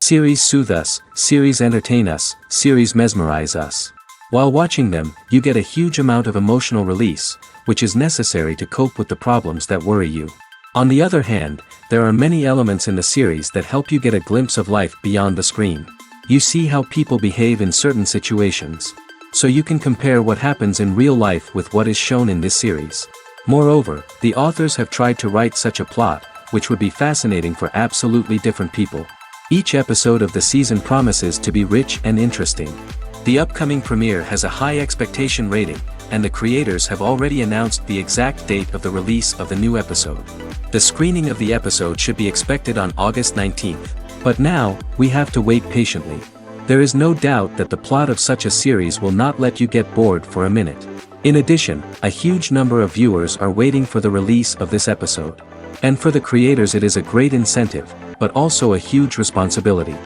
Series soothe us, series entertain us, series mesmerize us. While watching them, you get a huge amount of emotional release, which is necessary to cope with the problems that worry you. On the other hand, there are many elements in the series that help you get a glimpse of life beyond the screen. You see how people behave in certain situations. So you can compare what happens in real life with what is shown in this series. Moreover, the authors have tried to write such a plot, which would be fascinating for absolutely different people. Each episode of the season promises to be rich and interesting. The upcoming premiere has a high expectation rating, and the creators have already announced the exact date of the release of the new episode. The screening of the episode should be expected on August 19th. But now, we have to wait patiently. There is no doubt that the plot of such a series will not let you get bored for a minute. In addition, a huge number of viewers are waiting for the release of this episode. And for the creators it is a great incentive, but also a huge responsibility.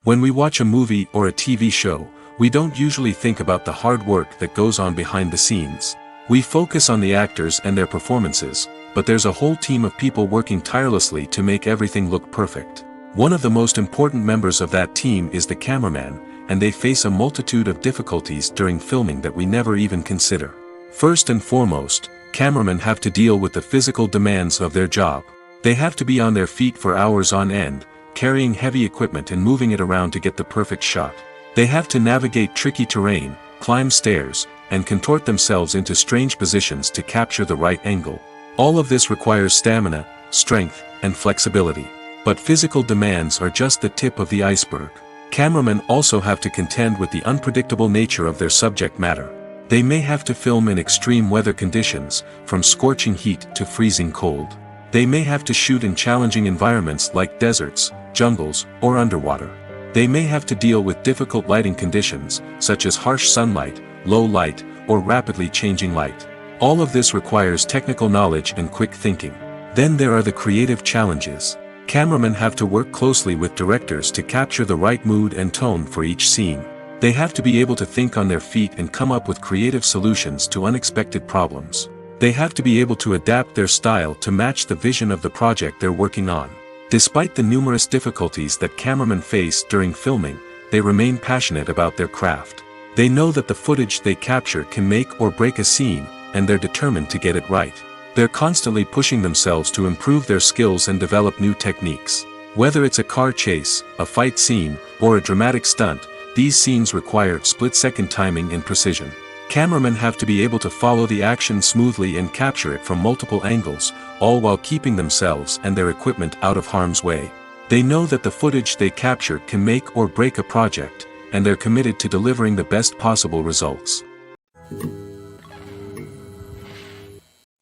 When we watch a movie or a TV show, we don't usually think about the hard work that goes on behind the scenes. We focus on the actors and their performances, but there's a whole team of people working tirelessly to make everything look perfect. One of the most important members of that team is the cameraman, and they face a multitude of difficulties during filming that we never even consider. First and foremost, cameramen have to deal with the physical demands of their job. They have to be on their feet for hours on end, carrying heavy equipment and moving it around to get the perfect shot. They have to navigate tricky terrain, climb stairs, and contort themselves into strange positions to capture the right angle. All of this requires stamina, strength, and flexibility. But physical demands are just the tip of the iceberg. Cameramen also have to contend with the unpredictable nature of their subject matter. They may have to film in extreme weather conditions, from scorching heat to freezing cold. They may have to shoot in challenging environments like deserts, jungles, or underwater. They may have to deal with difficult lighting conditions, such as harsh sunlight, low light, or rapidly changing light. All of this requires technical knowledge and quick thinking. Then there are the creative challenges. Cameramen have to work closely with directors to capture the right mood and tone for each scene. They have to be able to think on their feet and come up with creative solutions to unexpected problems. They have to be able to adapt their style to match the vision of the project they're working on. Despite the numerous difficulties that cameramen face during filming, they remain passionate about their craft. They know that the footage they capture can make or break a scene, and they're determined to get it right. They're constantly pushing themselves to improve their skills and develop new techniques. Whether it's a car chase, a fight scene, or a dramatic stunt, these scenes require split-second timing and precision. Cameramen have to be able to follow the action smoothly and capture it from multiple angles, all while keeping themselves and their equipment out of harm's way. They know that the footage they capture can make or break a project, and they're committed to delivering the best possible results.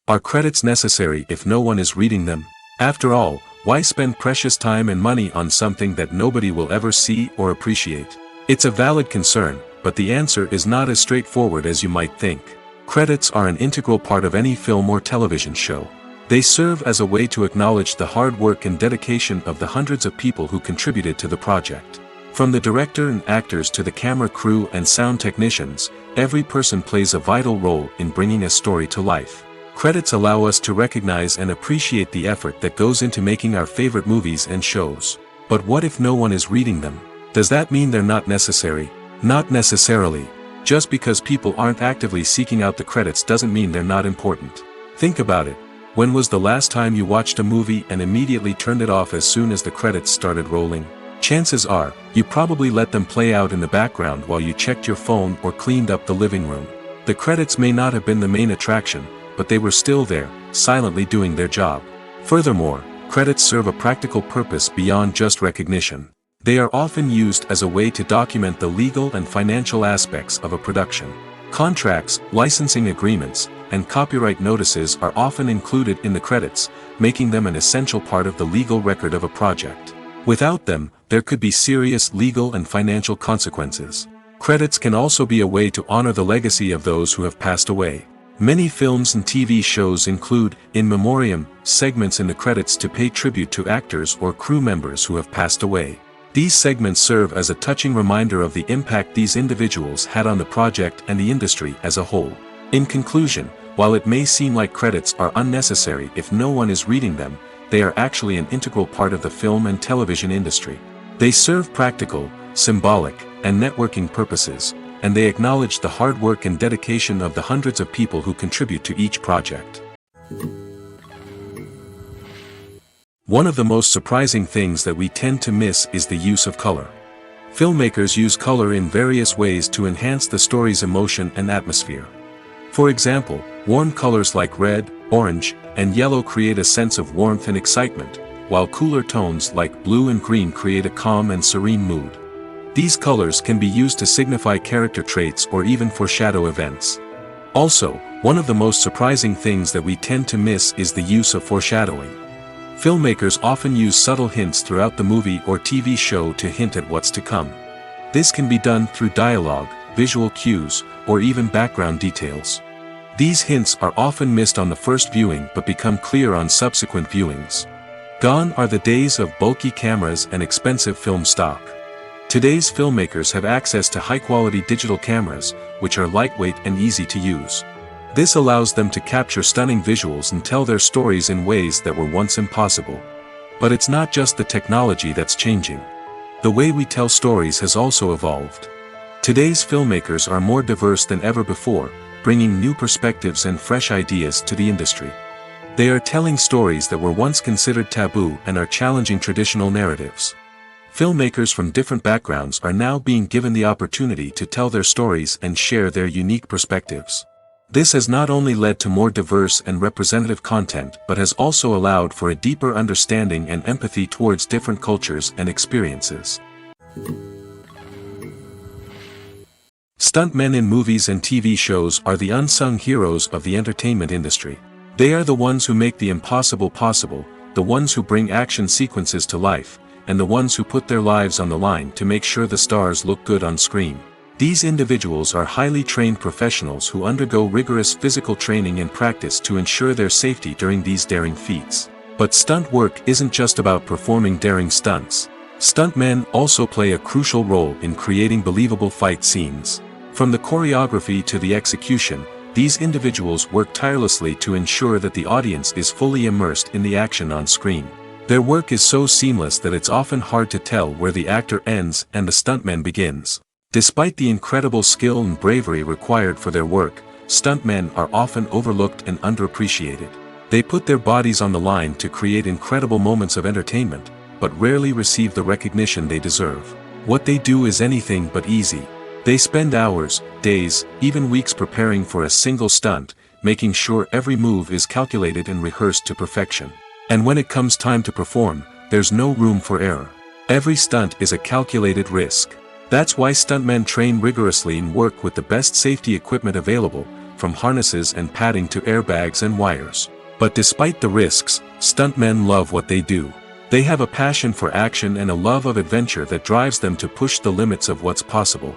Are credits necessary if no one is reading them? After all, why spend precious time and money on something that nobody will ever see or appreciate? It's a valid concern, but the answer is not as straightforward as you might think. Credits are an integral part of any film or television show. They serve as a way to acknowledge the hard work and dedication of the hundreds of people who contributed to the project. From the director and actors to the camera crew and sound technicians, every person plays a vital role in bringing a story to life. Credits allow us to recognize and appreciate the effort that goes into making our favorite movies and shows. But what if no one is reading them? Does that mean they're not necessary? Not necessarily. Just because people aren't actively seeking out the credits doesn't mean they're not important. Think about it. When was the last time you watched a movie and immediately turned it off as soon as the credits started rolling? Chances are, you probably let them play out in the background while you checked your phone or cleaned up the living room. The credits may not have been the main attraction, but they were still there, silently doing their job. Furthermore, credits serve a practical purpose beyond just recognition. They are often used as a way to document the legal and financial aspects of a production. Contracts, licensing agreements, and copyright notices are often included in the credits, making them an essential part of the legal record of a project. Without them, there could be serious legal and financial consequences. Credits can also be a way to honor the legacy of those who have passed away. Many films and TV shows include, in memoriam, segments in the credits to pay tribute to actors or crew members who have passed away. These segments serve as a touching reminder of the impact these individuals had on the project and the industry as a whole. In conclusion, while it may seem like credits are unnecessary if no one is reading them, they are actually an integral part of the film and television industry. They serve practical, symbolic, and networking purposes, and they acknowledge the hard work and dedication of the hundreds of people who contribute to each project. One of the most surprising things that we tend to miss is the use of color. Filmmakers use color in various ways to enhance the story's emotion and atmosphere. For example, warm colors like red, orange, and yellow create a sense of warmth and excitement, while cooler tones like blue and green create a calm and serene mood. These colors can be used to signify character traits or even foreshadow events. Also, one of the most surprising things that we tend to miss is the use of foreshadowing. Filmmakers often use subtle hints throughout the movie or TV show to hint at what's to come. This can be done through dialogue, visual cues, or even background details. These hints are often missed on the first viewing but become clear on subsequent viewings. Gone are the days of bulky cameras and expensive film stock. Today's filmmakers have access to high-quality digital cameras, which are lightweight and easy to use. This allows them to capture stunning visuals and tell their stories in ways that were once impossible. But it's not just the technology that's changing. The way we tell stories has also evolved. Today's filmmakers are more diverse than ever before, bringing new perspectives and fresh ideas to the industry. They are telling stories that were once considered taboo and are challenging traditional narratives. Filmmakers from different backgrounds are now being given the opportunity to tell their stories and share their unique perspectives. This has not only led to more diverse and representative content but has also allowed for a deeper understanding and empathy towards different cultures and experiences. Stuntmen in movies and TV shows are the unsung heroes of the entertainment industry. They are the ones who make the impossible possible, the ones who bring action sequences to life, and the ones who put their lives on the line to make sure the stars look good on screen. These individuals are highly trained professionals who undergo rigorous physical training and practice to ensure their safety during these daring feats. But stunt work isn't just about performing daring stunts. Stuntmen also play a crucial role in creating believable fight scenes. From the choreography to the execution, these individuals work tirelessly to ensure that the audience is fully immersed in the action on screen. Their work is so seamless that it's often hard to tell where the actor ends and the stuntman begins. Despite the incredible skill and bravery required for their work, stuntmen are often overlooked and underappreciated. They put their bodies on the line to create incredible moments of entertainment, but rarely receive the recognition they deserve. What they do is anything but easy. They spend hours, days, even weeks preparing for a single stunt, making sure every move is calculated and rehearsed to perfection. And when it comes time to perform, there's no room for error. Every stunt is a calculated risk. That's why stuntmen train rigorously and work with the best safety equipment available, from harnesses and padding to airbags and wires. But despite the risks, stuntmen love what they do. They have a passion for action and a love of adventure that drives them to push the limits of what's possible.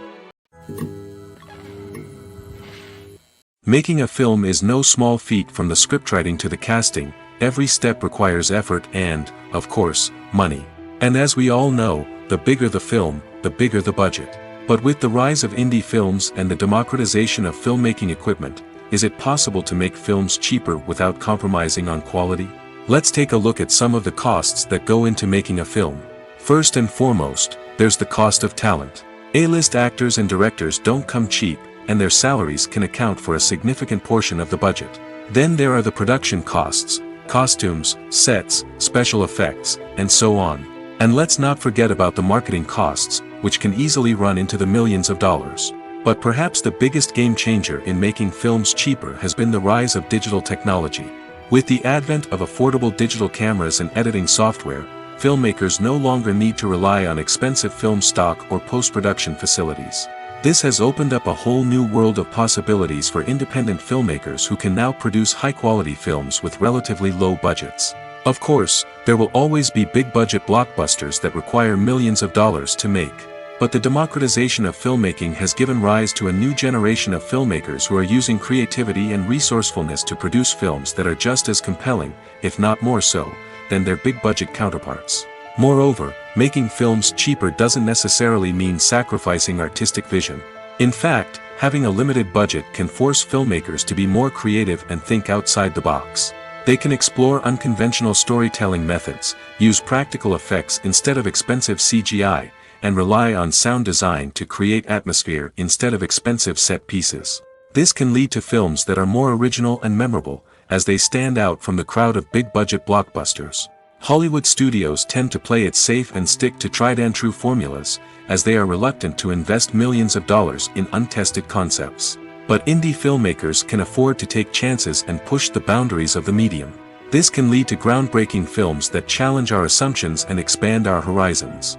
Making a film is no small feat. From the scriptwriting to the casting. Every step requires effort and, of course, money. And as we all know, the bigger the film, the bigger the budget. But with the rise of indie films and the democratization of filmmaking equipment, is it possible to make films cheaper without compromising on quality? Let's take a look at some of the costs that go into making a film. First and foremost, there's the cost of talent. A-list actors and directors don't come cheap, and their salaries can account for a significant portion of the budget. Then there are the production costs, costumes, sets, special effects, and so on. And let's not forget about the marketing costs, which can easily run into the millions of dollars. But perhaps the biggest game changer in making films cheaper has been the rise of digital technology. With the advent of affordable digital cameras and editing software, filmmakers no longer need to rely on expensive film stock or post-production facilities. This has opened up a whole new world of possibilities for independent filmmakers who can now produce high-quality films with relatively low budgets. Of course, there will always be big-budget blockbusters that require millions of dollars to make. But the democratization of filmmaking has given rise to a new generation of filmmakers who are using creativity and resourcefulness to produce films that are just as compelling, if not more so, than their big-budget counterparts. Moreover, making films cheaper doesn't necessarily mean sacrificing artistic vision. In fact, having a limited budget can force filmmakers to be more creative and think outside the box. They can explore unconventional storytelling methods, use practical effects instead of expensive CGI, and rely on sound design to create atmosphere instead of expensive set pieces. This can lead to films that are more original and memorable, as they stand out from the crowd of big-budget blockbusters. Hollywood studios tend to play it safe and stick to tried-and-true formulas, as they are reluctant to invest millions of dollars in untested concepts. But indie filmmakers can afford to take chances and push the boundaries of the medium. This can lead to groundbreaking films that challenge our assumptions and expand our horizons.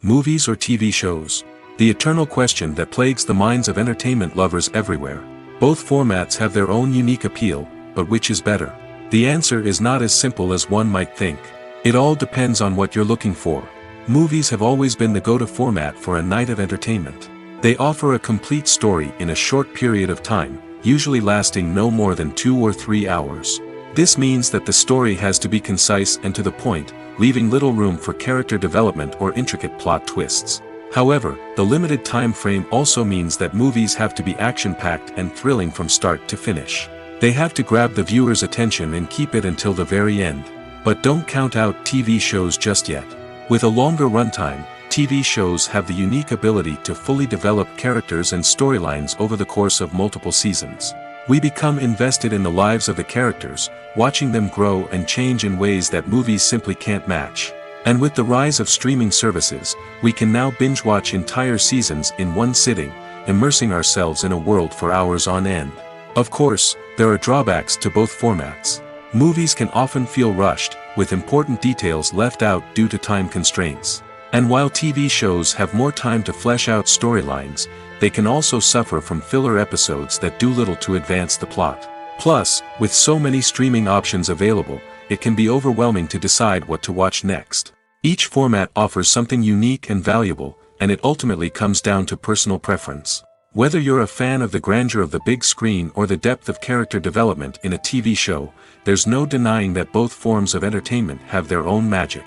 Movies or TV shows? The eternal question that plagues the minds of entertainment lovers everywhere. Both formats have their own unique appeal, but which is better? The answer is not as simple as one might think. It all depends on what you're looking for. Movies have always been the go-to format for a night of entertainment. They offer a complete story in a short period of time, usually lasting no more than 2 or 3 hours. This means that the story has to be concise and to the point, leaving little room for character development or intricate plot twists. However, the limited time frame also means that movies have to be action-packed and thrilling from start to finish. They have to grab the viewer's attention and keep it until the very end. But don't count out TV shows just yet. With a longer runtime, TV shows have the unique ability to fully develop characters and storylines over the course of multiple seasons. We become invested in the lives of the characters, watching them grow and change in ways that movies simply can't match. And with the rise of streaming services, we can now binge-watch entire seasons in one sitting, immersing ourselves in a world for hours on end. Of course, there are drawbacks to both formats. Movies can often feel rushed, with important details left out due to time constraints. And while TV shows have more time to flesh out storylines, they can also suffer from filler episodes that do little to advance the plot. Plus, with so many streaming options available, it can be overwhelming to decide what to watch next. Each format offers something unique and valuable, and it ultimately comes down to personal preference. Whether you're a fan of the grandeur of the big screen or the depth of character development in a TV show, there's no denying that both forms of entertainment have their own magic.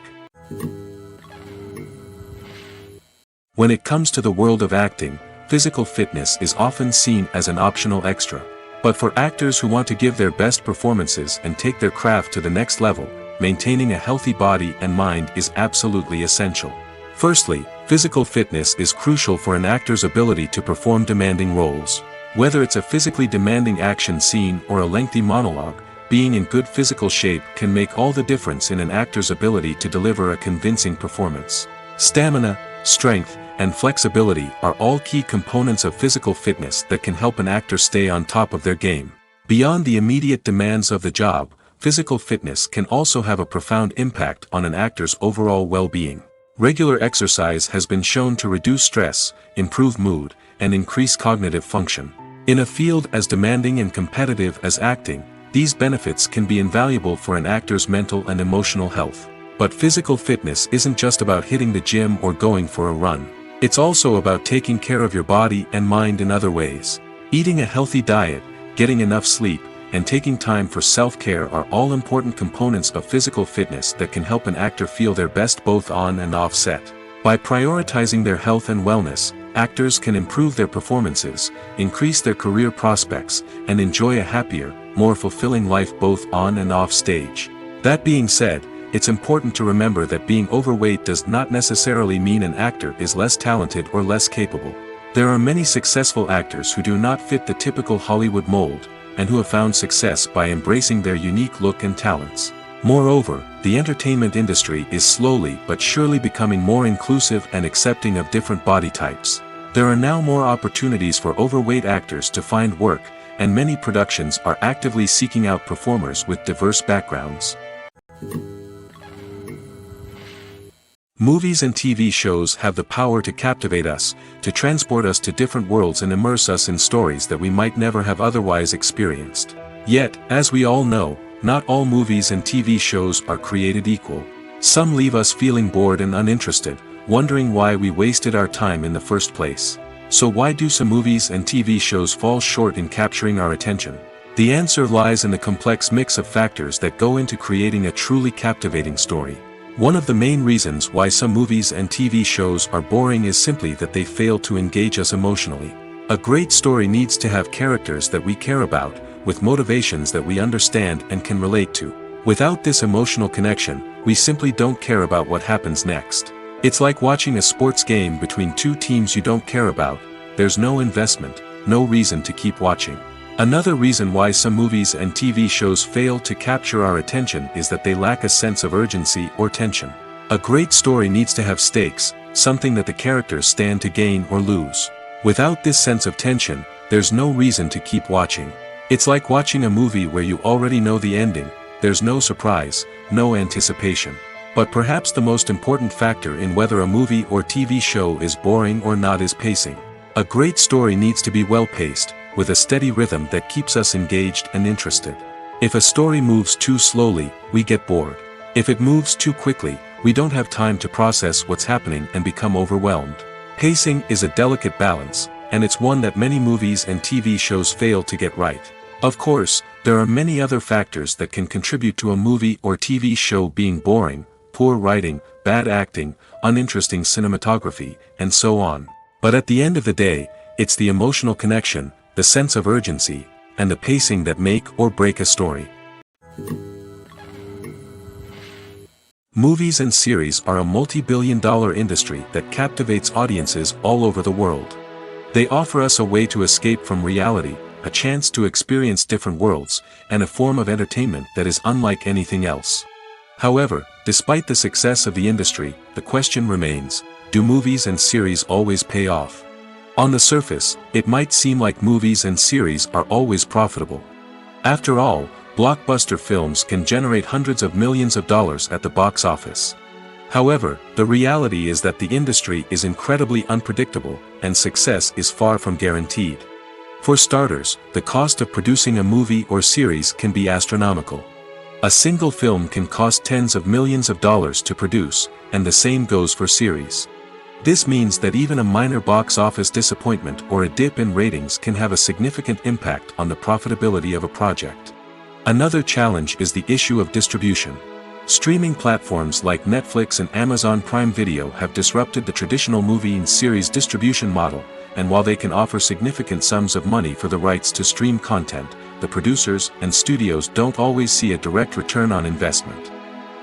When it comes to the world of acting, physical fitness is often seen as an optional extra. But for actors who want to give their best performances and take their craft to the next level, maintaining a healthy body and mind is absolutely essential. Firstly, physical fitness is crucial for an actor's ability to perform demanding roles. Whether it's a physically demanding action scene or a lengthy monologue, being in good physical shape can make all the difference in an actor's ability to deliver a convincing performance. Stamina, strength, and flexibility are all key components of physical fitness that can help an actor stay on top of their game. Beyond the immediate demands of the job, physical fitness can also have a profound impact on an actor's overall well-being. Regular exercise has been shown to reduce stress, improve mood, and increase cognitive function. In a field as demanding and competitive as acting, these benefits can be invaluable for an actor's mental and emotional health. But physical fitness isn't just about hitting the gym or going for a run. It's also about taking care of your body and mind in other ways. Eating a healthy diet, getting enough sleep, and taking time for self-care are all important components of physical fitness that can help an actor feel their best both on and off set. By prioritizing their health and wellness, actors can improve their performances, increase their career prospects, and enjoy a happier, more fulfilling life both on and off stage. That being said, it's important to remember that being overweight does not necessarily mean an actor is less talented or less capable. There are many successful actors who do not fit the typical Hollywood mold, and who have found success by embracing their unique look and talents. Moreover, the entertainment industry is slowly but surely becoming more inclusive and accepting of different body types. There are now more opportunities for overweight actors to find work, and many productions are actively seeking out performers with diverse backgrounds. Movies and TV shows have the power to captivate us, to transport us to different worlds and immerse us in stories that we might never have otherwise experienced. Yet, as we all know, not all movies and TV shows are created equal. Some leave us feeling bored and uninterested, wondering why we wasted our time in the first place. So why do some movies and TV shows fall short in capturing our attention? The answer lies in the complex mix of factors that go into creating a truly captivating story. One of the main reasons why some movies and TV shows are boring is simply that they fail to engage us emotionally. A great story needs to have characters that we care about, with motivations that we understand and can relate to. Without this emotional connection, we simply don't care about what happens next. It's like watching a sports game between two teams you don't care about. There's no investment, no reason to keep watching. Another reason why some movies and TV shows fail to capture our attention is that they lack a sense of urgency or tension. A great story needs to have stakes, something that the characters stand to gain or lose. Without this sense of tension, there's no reason to keep watching. It's like watching a movie where you already know the ending. There's no surprise, no anticipation. But perhaps the most important factor in whether a movie or TV show is boring or not is pacing. A great story needs to be well-paced, with a steady rhythm that keeps us engaged and interested. If a story moves too slowly, we get bored. If it moves too quickly, we don't have time to process what's happening and become overwhelmed. Pacing is a delicate balance, and it's one that many movies and TV shows fail to get right. Of course, there are many other factors that can contribute to a movie or TV show being boring: poor writing, bad acting, uninteresting cinematography, and so on. But at the end of the day, it's the emotional connection, the sense of urgency, and the pacing that make or break a story. Movies and series are a multi-billion-dollar industry that captivates audiences all over the world. They offer us a way to escape from reality, a chance to experience different worlds, and a form of entertainment that is unlike anything else. However, despite the success of the industry, the question remains: do movies and series always pay off? On the surface, it might seem like movies and series are always profitable. After all, blockbuster films can generate hundreds of millions of dollars at the box office. However, the reality is that the industry is incredibly unpredictable, and success is far from guaranteed. For starters, the cost of producing a movie or series can be astronomical. A single film can cost tens of millions of dollars to produce, and the same goes for series. This means that even a minor box office disappointment or a dip in ratings can have a significant impact on the profitability of a project. Another challenge is the issue of distribution. Streaming platforms like Netflix and Amazon Prime Video have disrupted the traditional movie and series distribution model, and while they can offer significant sums of money for the rights to stream content, the producers and studios don't always see a direct return on investment.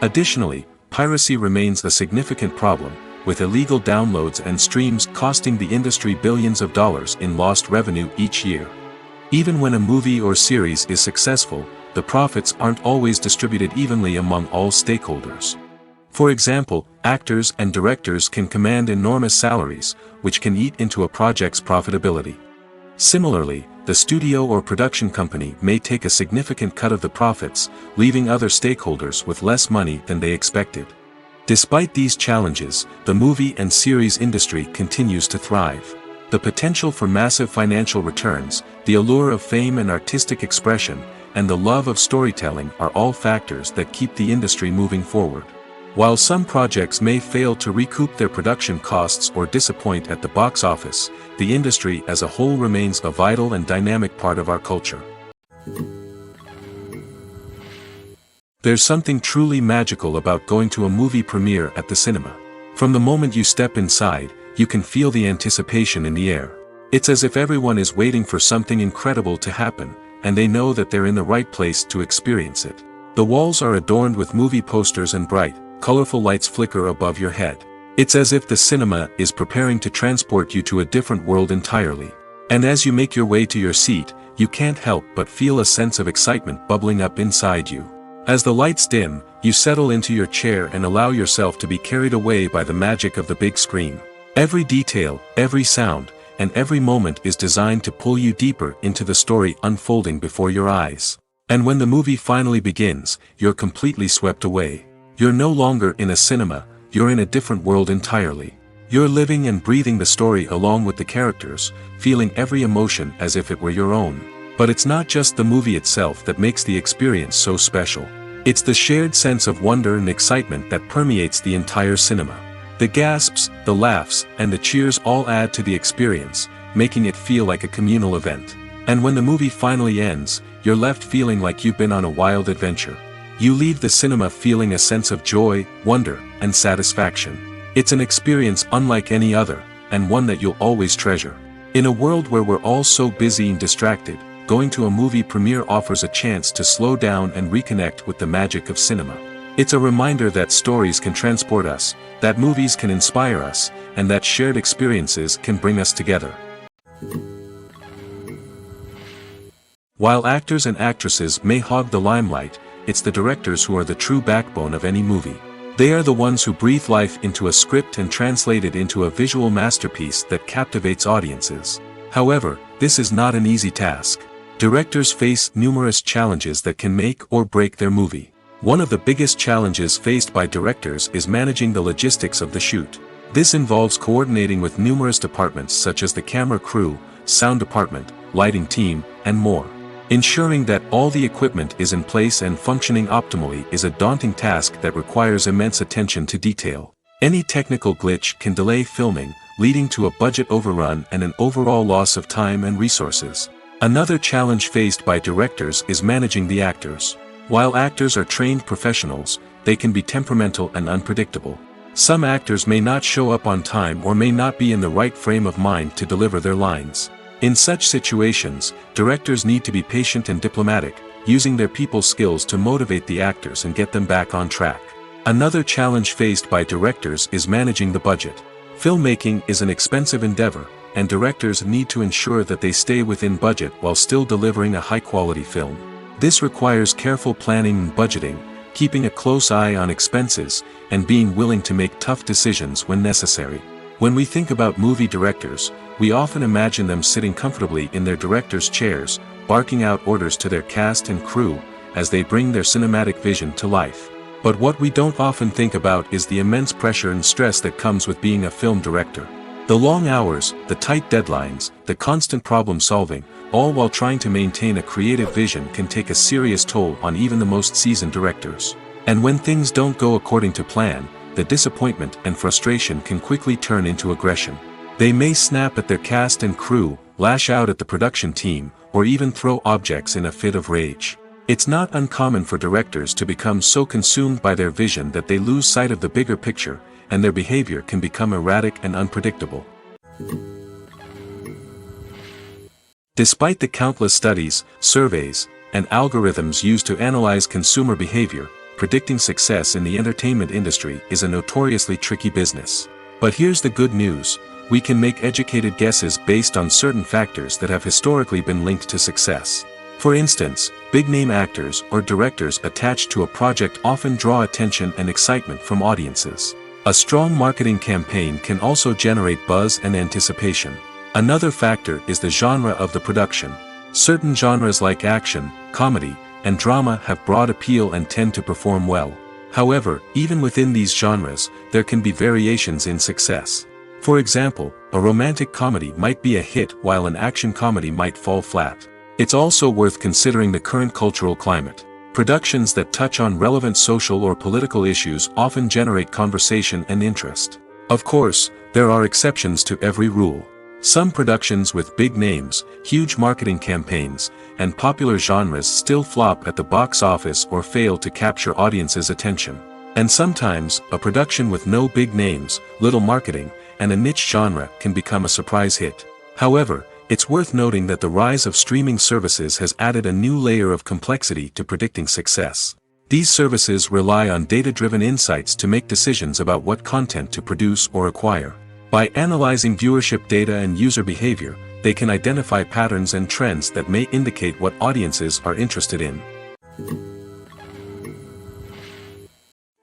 Additionally, piracy remains a significant problem, with illegal downloads and streams costing the industry billions of dollars in lost revenue each year. Even when a movie or series is successful, the profits aren't always distributed evenly among all stakeholders. For example, actors and directors can command enormous salaries, which can eat into a project's profitability. Similarly, the studio or production company may take a significant cut of the profits, leaving other stakeholders with less money than they expected. Despite these challenges, the movie and series industry continues to thrive. The potential for massive financial returns, the allure of fame and artistic expression, and the love of storytelling are all factors that keep the industry moving forward. While some projects may fail to recoup their production costs or disappoint at the box office, the industry as a whole remains a vital and dynamic part of our culture. There's something truly magical about going to a movie premiere at the cinema. From the moment you step inside, you can feel the anticipation in the air. It's as if everyone is waiting for something incredible to happen, and they know that they're in the right place to experience it. The walls are adorned with movie posters and bright, colorful lights flicker above your head. It's as if the cinema is preparing to transport you to a different world entirely. And as you make your way to your seat, you can't help but feel a sense of excitement bubbling up inside you. As the lights dim, you settle into your chair and allow yourself to be carried away by the magic of the big screen. Every detail, every sound, and every moment is designed to pull you deeper into the story unfolding before your eyes. And when the movie finally begins, you're completely swept away. You're no longer in a cinema, you're in a different world entirely. You're living and breathing the story along with the characters, feeling every emotion as if it were your own. But it's not just the movie itself that makes the experience so special. It's the shared sense of wonder and excitement that permeates the entire cinema. The gasps, the laughs, and the cheers all add to the experience, making it feel like a communal event. And when the movie finally ends, you're left feeling like you've been on a wild adventure. You leave the cinema feeling a sense of joy, wonder, and satisfaction. It's an experience unlike any other, and one that you'll always treasure. In a world where we're all so busy and distracted, going to a movie premiere offers a chance to slow down and reconnect with the magic of cinema. It's a reminder that stories can transport us, that movies can inspire us, and that shared experiences can bring us together. While actors and actresses may hog the limelight, it's the directors who are the true backbone of any movie. They are the ones who breathe life into a script and translate it into a visual masterpiece that captivates audiences. However, this is not an easy task. Directors face numerous challenges that can make or break their movie. One of the biggest challenges faced by directors is managing the logistics of the shoot. This involves coordinating with numerous departments such as the camera crew, sound department, lighting team, and more. Ensuring that all the equipment is in place and functioning optimally is a daunting task that requires immense attention to detail. Any technical glitch can delay filming, leading to a budget overrun and an overall loss of time and resources. Another challenge faced by directors is managing the actors. While actors are trained professionals, they can be temperamental and unpredictable. Some actors may not show up on time or may not be in the right frame of mind to deliver their lines. In such situations, directors need to be patient and diplomatic, using their people skills to motivate the actors and get them back on track. Another challenge faced by directors is managing the budget. Filmmaking is an expensive endeavor, and directors need to ensure that they stay within budget while still delivering a high-quality film. This requires careful planning and budgeting, keeping a close eye on expenses, and being willing to make tough decisions when necessary. When we think about movie directors, we often imagine them sitting comfortably in their director's chairs, barking out orders to their cast and crew, as they bring their cinematic vision to life. But what we don't often think about is the immense pressure and stress that comes with being a film director. The long hours, the tight deadlines, the constant problem solving, all while trying to maintain a creative vision can take a serious toll on even the most seasoned directors. And when things don't go according to plan, the disappointment and frustration can quickly turn into aggression. They may snap at their cast and crew, lash out at the production team, or even throw objects in a fit of rage. It's not uncommon for directors to become so consumed by their vision that they lose sight of the bigger picture, and their behavior can become erratic and unpredictable. Despite the countless studies, surveys, and algorithms used to analyze consumer behavior, predicting success in the entertainment industry is a notoriously tricky business. But here's the good news: we can make educated guesses based on certain factors that have historically been linked to success. For instance, big-name actors or directors attached to a project often draw attention and excitement from audiences. A strong marketing campaign can also generate buzz and anticipation. Another factor is the genre of the production. Certain genres like action, comedy, and drama have broad appeal and tend to perform well. However, even within these genres, there can be variations in success. For example, a romantic comedy might be a hit while an action comedy might fall flat. It's also worth considering the current cultural climate. Productions that touch on relevant social or political issues often generate conversation and interest. Of course, there are exceptions to every rule. Some productions with big names, huge marketing campaigns, and popular genres still flop at the box office or fail to capture audiences' attention. And sometimes, a production with no big names, little marketing, and a niche genre can become a surprise hit. However, it's worth noting that the rise of streaming services has added a new layer of complexity to predicting success. These services rely on data-driven insights to make decisions about what content to produce or acquire. By analyzing viewership data and user behavior, they can identify patterns and trends that may indicate what audiences are interested in.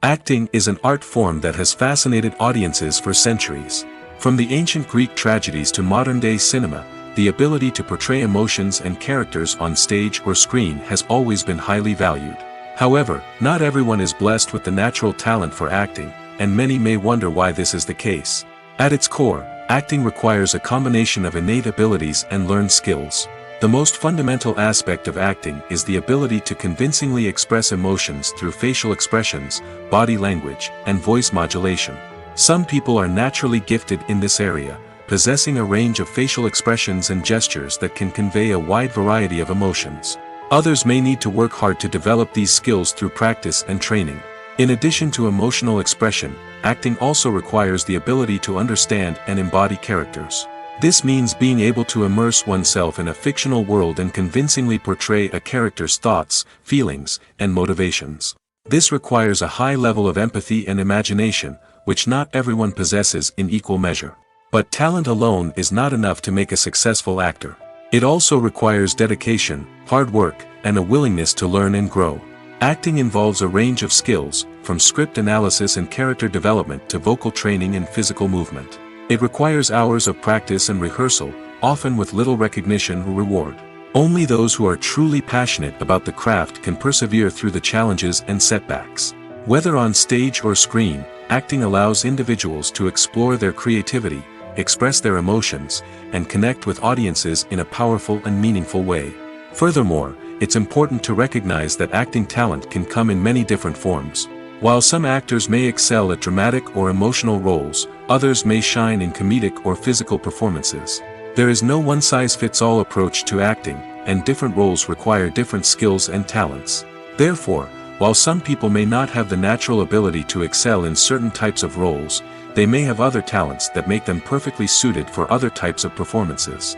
Acting is an art form that has fascinated audiences for centuries. From the ancient Greek tragedies to modern-day cinema, the ability to portray emotions and characters on stage or screen has always been highly valued. However, not everyone is blessed with the natural talent for acting, and many may wonder why this is the case. At its core, acting requires a combination of innate abilities and learned skills. The most fundamental aspect of acting is the ability to convincingly express emotions through facial expressions, body language, and voice modulation. Some people are naturally gifted in this area, possessing a range of facial expressions and gestures that can convey a wide variety of emotions. Others may need to work hard to develop these skills through practice and training. In addition to emotional expression, acting also requires the ability to understand and embody characters. This means being able to immerse oneself in a fictional world and convincingly portray a character's thoughts, feelings, and motivations. This requires a high level of empathy and imagination, which not everyone possesses in equal measure. But talent alone is not enough to make a successful actor. It also requires dedication, hard work, and a willingness to learn and grow. Acting involves a range of skills, from script analysis and character development to vocal training and physical movement. It requires hours of practice and rehearsal, often with little recognition or reward. Only those who are truly passionate about the craft can persevere through the challenges and setbacks. Whether on stage or screen, acting allows individuals to explore their creativity, express their emotions, and connect with audiences in a powerful and meaningful way. Furthermore, it's important to recognize that acting talent can come in many different forms. While some actors may excel at dramatic or emotional roles, others may shine in comedic or physical performances. There is no one-size-fits-all approach to acting, and different roles require different skills and talents. Therefore, while some people may not have the natural ability to excel in certain types of roles, they may have other talents that make them perfectly suited for other types of performances.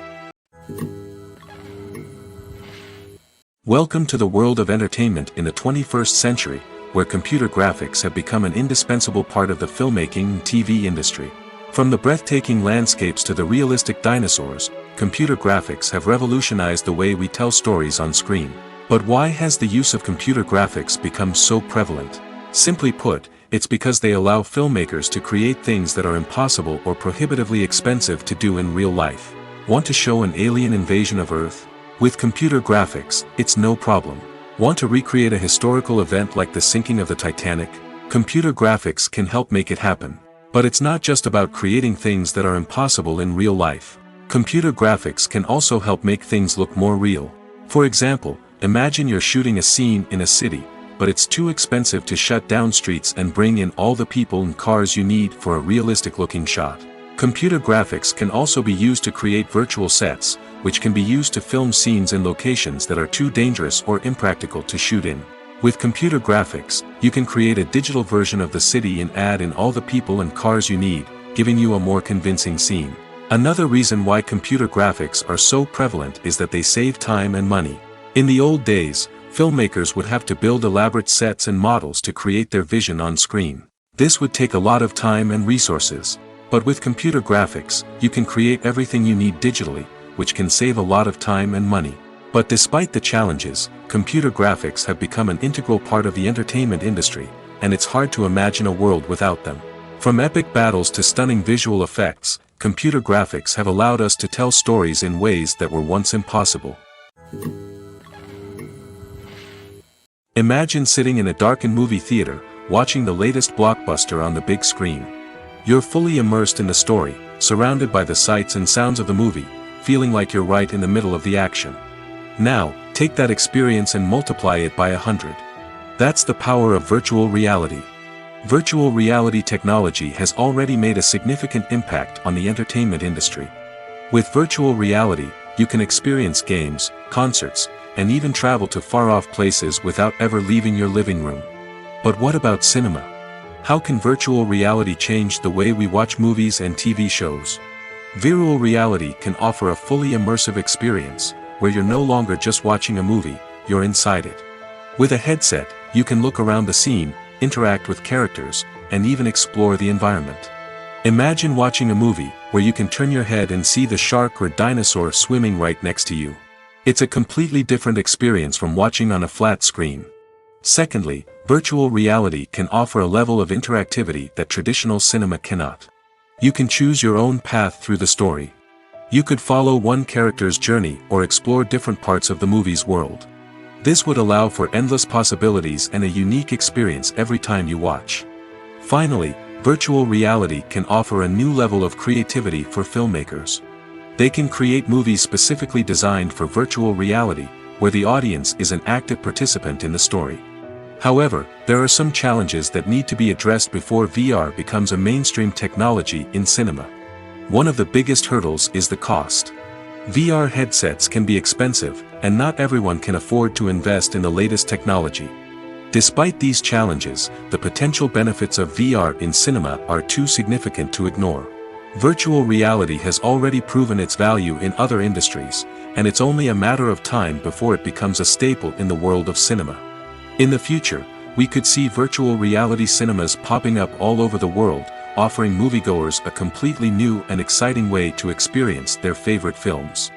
Welcome to the world of entertainment in the 21st century, where computer graphics have become an indispensable part of the filmmaking and TV industry. From the breathtaking landscapes to the realistic dinosaurs, computer graphics have revolutionized the way we tell stories on screen. But why has the use of computer graphics become so prevalent? Simply put, it's because they allow filmmakers to create things that are impossible or prohibitively expensive to do in real life. Want to show an alien invasion of Earth? With computer graphics, it's no problem. Want to recreate a historical event like the sinking of the Titanic? Computer graphics can help make it happen. But it's not just about creating things that are impossible in real life. Computer graphics can also help make things look more real. For example, imagine you're shooting a scene in a city, but it's too expensive to shut down streets and bring in all the people and cars you need for a realistic-looking shot. Computer graphics can also be used to create virtual sets, which can be used to film scenes in locations that are too dangerous or impractical to shoot in. With computer graphics, you can create a digital version of the city and add in all the people and cars you need, giving you a more convincing scene. Another reason why computer graphics are so prevalent is that they save time and money. In the old days, filmmakers would have to build elaborate sets and models to create their vision on screen. This would take a lot of time and resources. But with computer graphics, you can create everything you need digitally, which can save a lot of time and money. But despite the challenges, computer graphics have become an integral part of the entertainment industry, and it's hard to imagine a world without them. From epic battles to stunning visual effects, computer graphics have allowed us to tell stories in ways that were once impossible. Imagine sitting in a darkened movie theater, watching the latest blockbuster on the big screen. You're fully immersed in the story, surrounded by the sights and sounds of the movie, feeling like you're right in the middle of the action. Now, take that experience and multiply it by 100. That's the power of virtual reality. Virtual reality technology has already made a significant impact on the entertainment industry. With virtual reality, you can experience games, concerts, and even travel to far-off places without ever leaving your living room. But what about cinema? How can virtual reality change the way we watch movies and TV shows? Virtual reality can offer a fully immersive experience, where you're no longer just watching a movie, you're inside it. With a headset, you can look around the scene, interact with characters, and even explore the environment. Imagine watching a movie where you can turn your head and see the shark or dinosaur swimming right next to you. It's a completely different experience from watching on a flat screen. Secondly, virtual reality can offer a level of interactivity that traditional cinema cannot. You can choose your own path through the story. You could follow one character's journey or explore different parts of the movie's world. This would allow for endless possibilities and a unique experience every time you watch. Finally, virtual reality can offer a new level of creativity for filmmakers. They can create movies specifically designed for virtual reality, where the audience is an active participant in the story. However, there are some challenges that need to be addressed before VR becomes a mainstream technology in cinema. One of the biggest hurdles is the cost. VR headsets can be expensive, and not everyone can afford to invest in the latest technology. Despite these challenges, the potential benefits of VR in cinema are too significant to ignore. Virtual reality has already proven its value in other industries, and it's only a matter of time before it becomes a staple in the world of cinema. In the future, we could see virtual reality cinemas popping up all over the world, offering moviegoers a completely new and exciting way to experience their favorite films.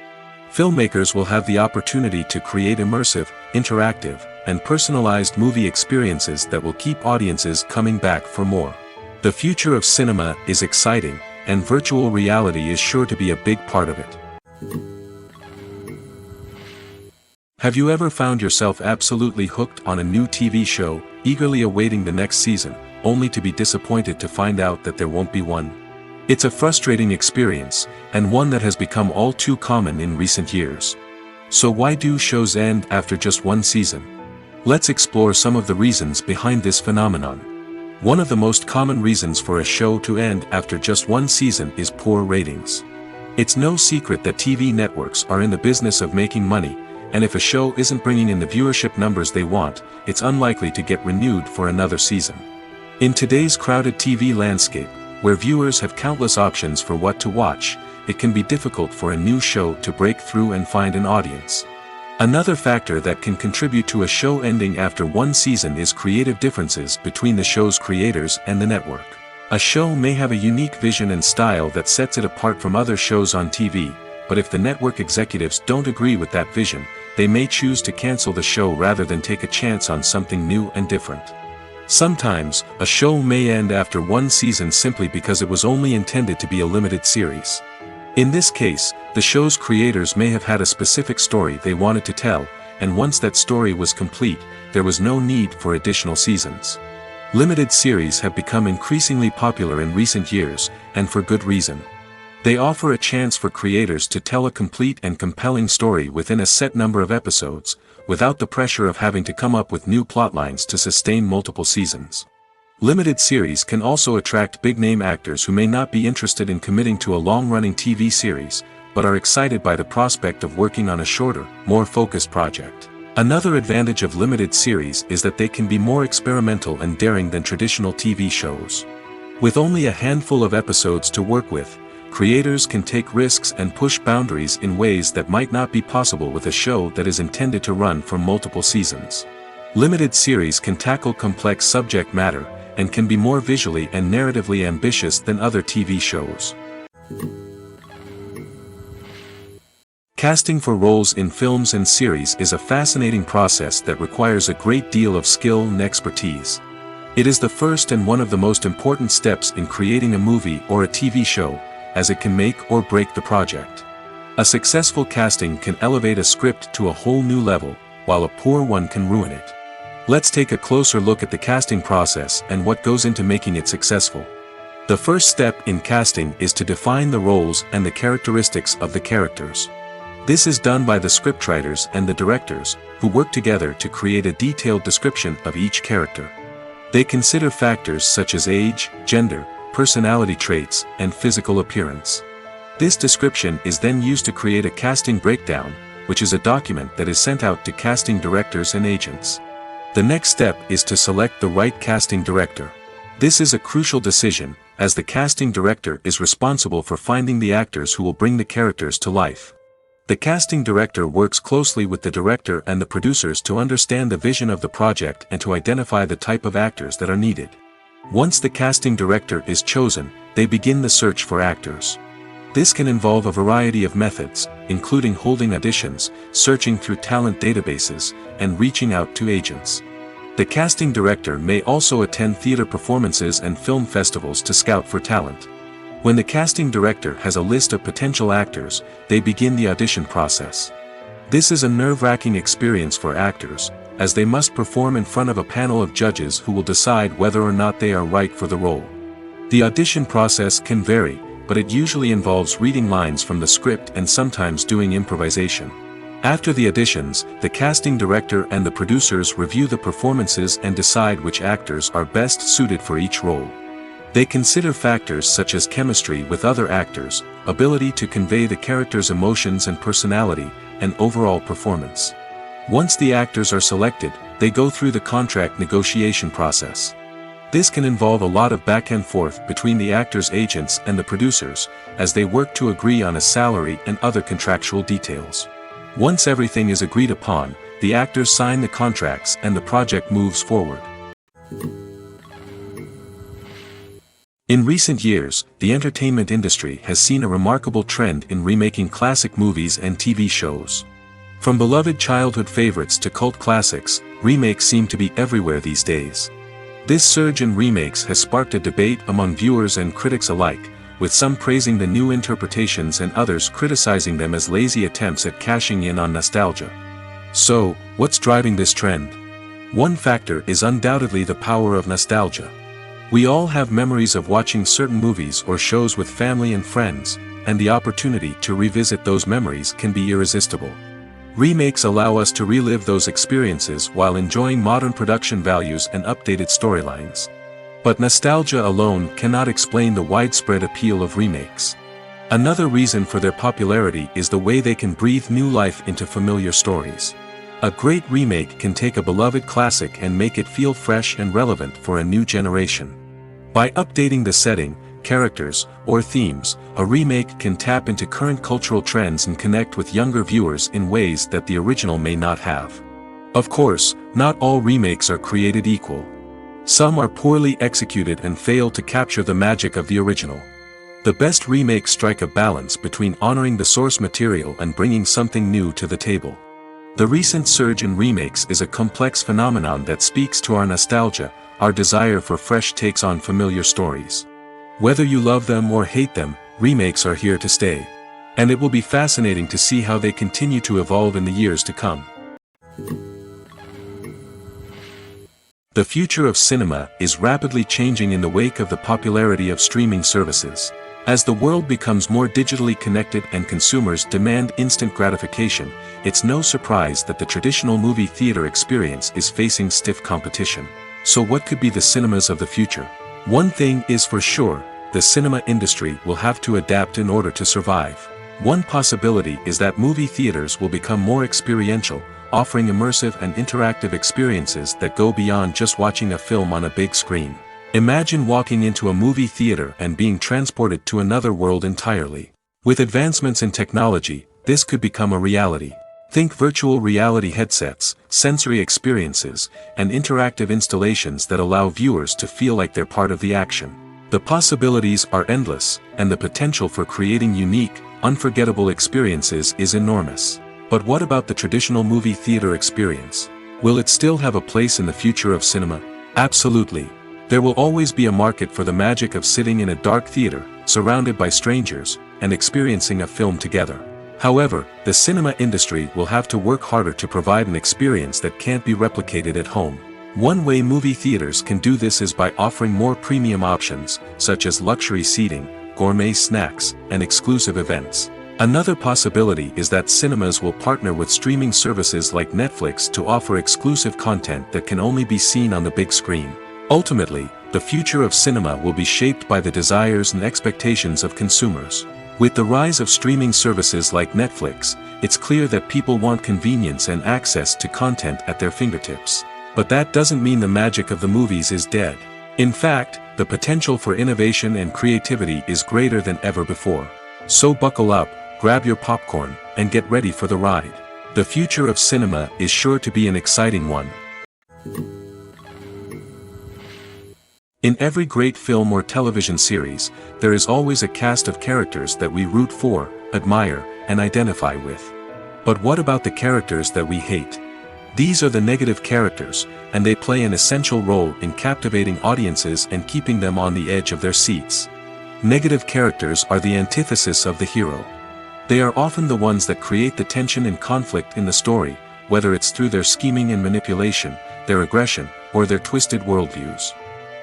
Filmmakers will have the opportunity to create immersive, interactive, and personalized movie experiences that will keep audiences coming back for more. The future of cinema is exciting, and virtual reality is sure to be a big part of it. Have you ever found yourself absolutely hooked on a new TV show, eagerly awaiting the next season, only to be disappointed to find out that there won't be one? It's a frustrating experience, and one that has become all too common in recent years. So why do shows end after just one season? Let's explore some of the reasons behind this phenomenon. One of the most common reasons for a show to end after just one season is poor ratings. It's no secret that TV networks are in the business of making money, and if a show isn't bringing in the viewership numbers they want, it's unlikely to get renewed for another season. In today's crowded TV landscape, where viewers have countless options for what to watch, it can be difficult for a new show to break through and find an audience. Another factor that can contribute to a show ending after one season is creative differences between the show's creators and the network. A show may have a unique vision and style that sets it apart from other shows on TV, but if the network executives don't agree with that vision, they may choose to cancel the show rather than take a chance on something new and different. Sometimes, a show may end after one season simply because it was only intended to be a limited series. In this case, the show's creators may have had a specific story they wanted to tell, and once that story was complete, there was no need for additional seasons. Limited series have become increasingly popular in recent years, and for good reason. They offer a chance for creators to tell a complete and compelling story within a set number of episodes, without the pressure of having to come up with new plotlines to sustain multiple seasons. Limited series can also attract big-name actors who may not be interested in committing to a long-running TV series, but are excited by the prospect of working on a shorter, more focused project. Another advantage of limited series is that they can be more experimental and daring than traditional TV shows. With only a handful of episodes to work with, creators can take risks and push boundaries in ways that might not be possible with a show that is intended to run for multiple seasons. Limited series can tackle complex subject matter, and can be more visually and narratively ambitious than other TV shows. Casting for roles in films and series is a fascinating process that requires a great deal of skill and expertise. It is the first and one of the most important steps in creating a movie or a TV show, as it can make or break the project. A successful casting can elevate a script to a whole new level, while a poor one can ruin it. Let's take a closer look at the casting process and what goes into making it successful. The first step in casting is to define the roles and the characteristics of the characters. This is done by the scriptwriters and the directors, who work together to create a detailed description of each character. They consider factors such as age, gender, personality traits, and physical appearance. This description is then used to create a casting breakdown, which is a document that is sent out to casting directors and agents. The next step is to select the right casting director. This is a crucial decision, as the casting director is responsible for finding the actors who will bring the characters to life. The casting director works closely with the director and the producers to understand the vision of the project and to identify the type of actors that are needed. Once the casting director is chosen, they begin the search for actors. This can involve a variety of methods, including holding auditions, searching through talent databases, and reaching out to agents. The casting director may also attend theater performances and film festivals to scout for talent. When the casting director has a list of potential actors, they begin the audition process. This is a nerve-wracking experience for actors, as they must perform in front of a panel of judges who will decide whether or not they are right for the role. The audition process can vary, but it usually involves reading lines from the script and sometimes doing improvisation. After the auditions, the casting director and the producers review the performances and decide which actors are best suited for each role. They consider factors such as chemistry with other actors, ability to convey the character's emotions and personality, and overall performance. Once the actors are selected, they go through the contract negotiation process. This can involve a lot of back and forth between the actors' agents and the producers, as they work to agree on a salary and other contractual details. Once everything is agreed upon, the actors sign the contracts and the project moves forward. In recent years, the entertainment industry has seen a remarkable trend in remaking classic movies and TV shows. From beloved childhood favorites to cult classics, remakes seem to be everywhere these days. This surge in remakes has sparked a debate among viewers and critics alike, with some praising the new interpretations and others criticizing them as lazy attempts at cashing in on nostalgia. So, what's driving this trend? One factor is undoubtedly the power of nostalgia. We all have memories of watching certain movies or shows with family and friends, and the opportunity to revisit those memories can be irresistible. Remakes allow us to relive those experiences while enjoying modern production values and updated storylines. But nostalgia alone cannot explain the widespread appeal of remakes. Another reason for their popularity is the way they can breathe new life into familiar stories. A great remake can take a beloved classic and make it feel fresh and relevant for a new generation. By updating the setting, characters, or themes, a remake can tap into current cultural trends and connect with younger viewers in ways that the original may not have. Of course, not all remakes are created equal. Some are poorly executed and fail to capture the magic of the original. The best remakes strike a balance between honoring the source material and bringing something new to the table. The recent surge in remakes is a complex phenomenon that speaks to our nostalgia, our desire for fresh takes on familiar stories. Whether you love them or hate them, remakes are here to stay. And it will be fascinating to see how they continue to evolve in the years to come. The future of cinema is rapidly changing in the wake of the popularity of streaming services. As the world becomes more digitally connected and consumers demand instant gratification, it's no surprise that the traditional movie theater experience is facing stiff competition. So what could be the cinemas of the future? One thing is for sure, the cinema industry will have to adapt in order to survive. One possibility is that movie theaters will become more experiential, offering immersive and interactive experiences that go beyond just watching a film on a big screen. Imagine walking into a movie theater and being transported to another world entirely. With advancements in technology, this could become a reality. Think virtual reality headsets, sensory experiences, and interactive installations that allow viewers to feel like they're part of the action. The possibilities are endless, and the potential for creating unique, unforgettable experiences is enormous. But what about the traditional movie theater experience? Will it still have a place in the future of cinema? Absolutely. There will always be a market for the magic of sitting in a dark theater, surrounded by strangers, and experiencing a film together. However, the cinema industry will have to work harder to provide an experience that can't be replicated at home. One way movie theaters can do this is by offering more premium options, such as luxury seating, gourmet snacks, and exclusive events. Another possibility is that cinemas will partner with streaming services like Netflix to offer exclusive content that can only be seen on the big screen. Ultimately, the future of cinema will be shaped by the desires and expectations of consumers. With the rise of streaming services like Netflix, it's clear that people want convenience and access to content at their fingertips. But that doesn't mean the magic of the movies is dead. In fact, the potential for innovation and creativity is greater than ever before. So buckle up, grab your popcorn, and get ready for the ride. The future of cinema is sure to be an exciting one. In every great film or television series, there is always a cast of characters that we root for, admire, and identify with. But what about the characters that we hate? These are the negative characters, and they play an essential role in captivating audiences and keeping them on the edge of their seats. Negative characters are the antithesis of the hero. They are often the ones that create the tension and conflict in the story, whether it's through their scheming and manipulation, their aggression, or their twisted worldviews.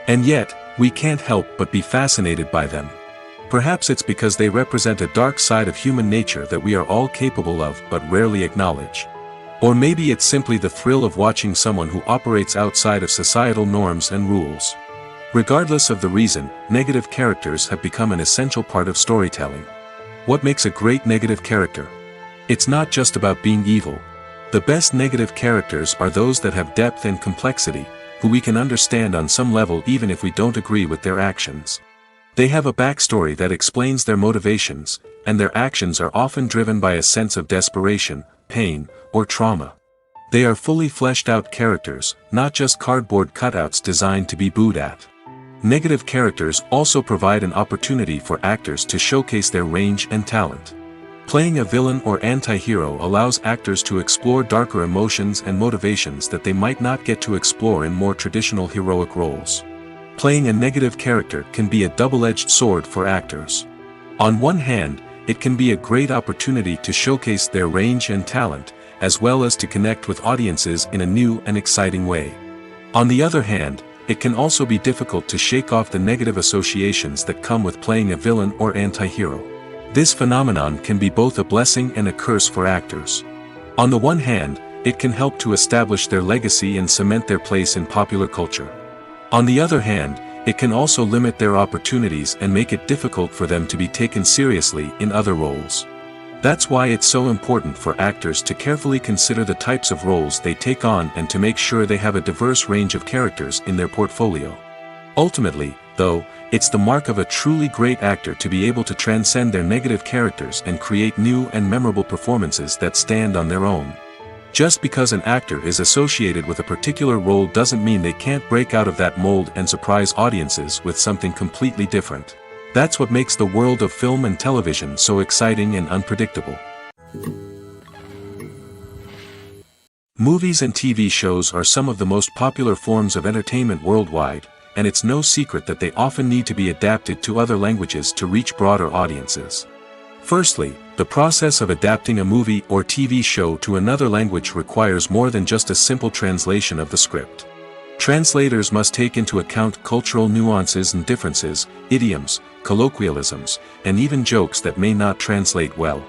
And yet, we can't help but be fascinated by them. Perhaps it's because they represent a dark side of human nature that we are all capable of but rarely acknowledge. Or maybe it's simply the thrill of watching someone who operates outside of societal norms and rules. Regardless of the reason, negative characters have become an essential part of storytelling. What makes a great negative character? It's not just about being evil. The best negative characters are those that have depth and complexity, who we can understand on some level even if we don't agree with their actions. They have a backstory that explains their motivations, and their actions are often driven by a sense of desperation, pain, or trauma. They are fully fleshed out characters, not just cardboard cutouts designed to be booed at. Negative characters also provide an opportunity for actors to showcase their range and talent. Playing a villain or anti-hero allows actors to explore darker emotions and motivations that they might not get to explore in more traditional heroic roles. Playing a negative character can be a double-edged sword for actors. On one hand, it can be a great opportunity to showcase their range and talent, as well as to connect with audiences in a new and exciting way. On the other hand, it can also be difficult to shake off the negative associations that come with playing a villain or anti-hero. This phenomenon can be both a blessing and a curse for actors. On the one hand, it can help to establish their legacy and cement their place in popular culture. On the other hand, it can also limit their opportunities and make it difficult for them to be taken seriously in other roles. That's why it's so important for actors to carefully consider the types of roles they take on and to make sure they have a diverse range of characters in their portfolio. Ultimately, though, it's the mark of a truly great actor to be able to transcend their negative characters and create new and memorable performances that stand on their own. Just because an actor is associated with a particular role doesn't mean they can't break out of that mold and surprise audiences with something completely different. That's what makes the world of film and television so exciting and unpredictable. Movies and TV shows are some of the most popular forms of entertainment worldwide, and it's no secret that they often need to be adapted to other languages to reach broader audiences. Firstly, the process of adapting a movie or TV show to another language requires more than just a simple translation of the script. Translators must take into account cultural nuances and differences, idioms, colloquialisms, and even jokes that may not translate well.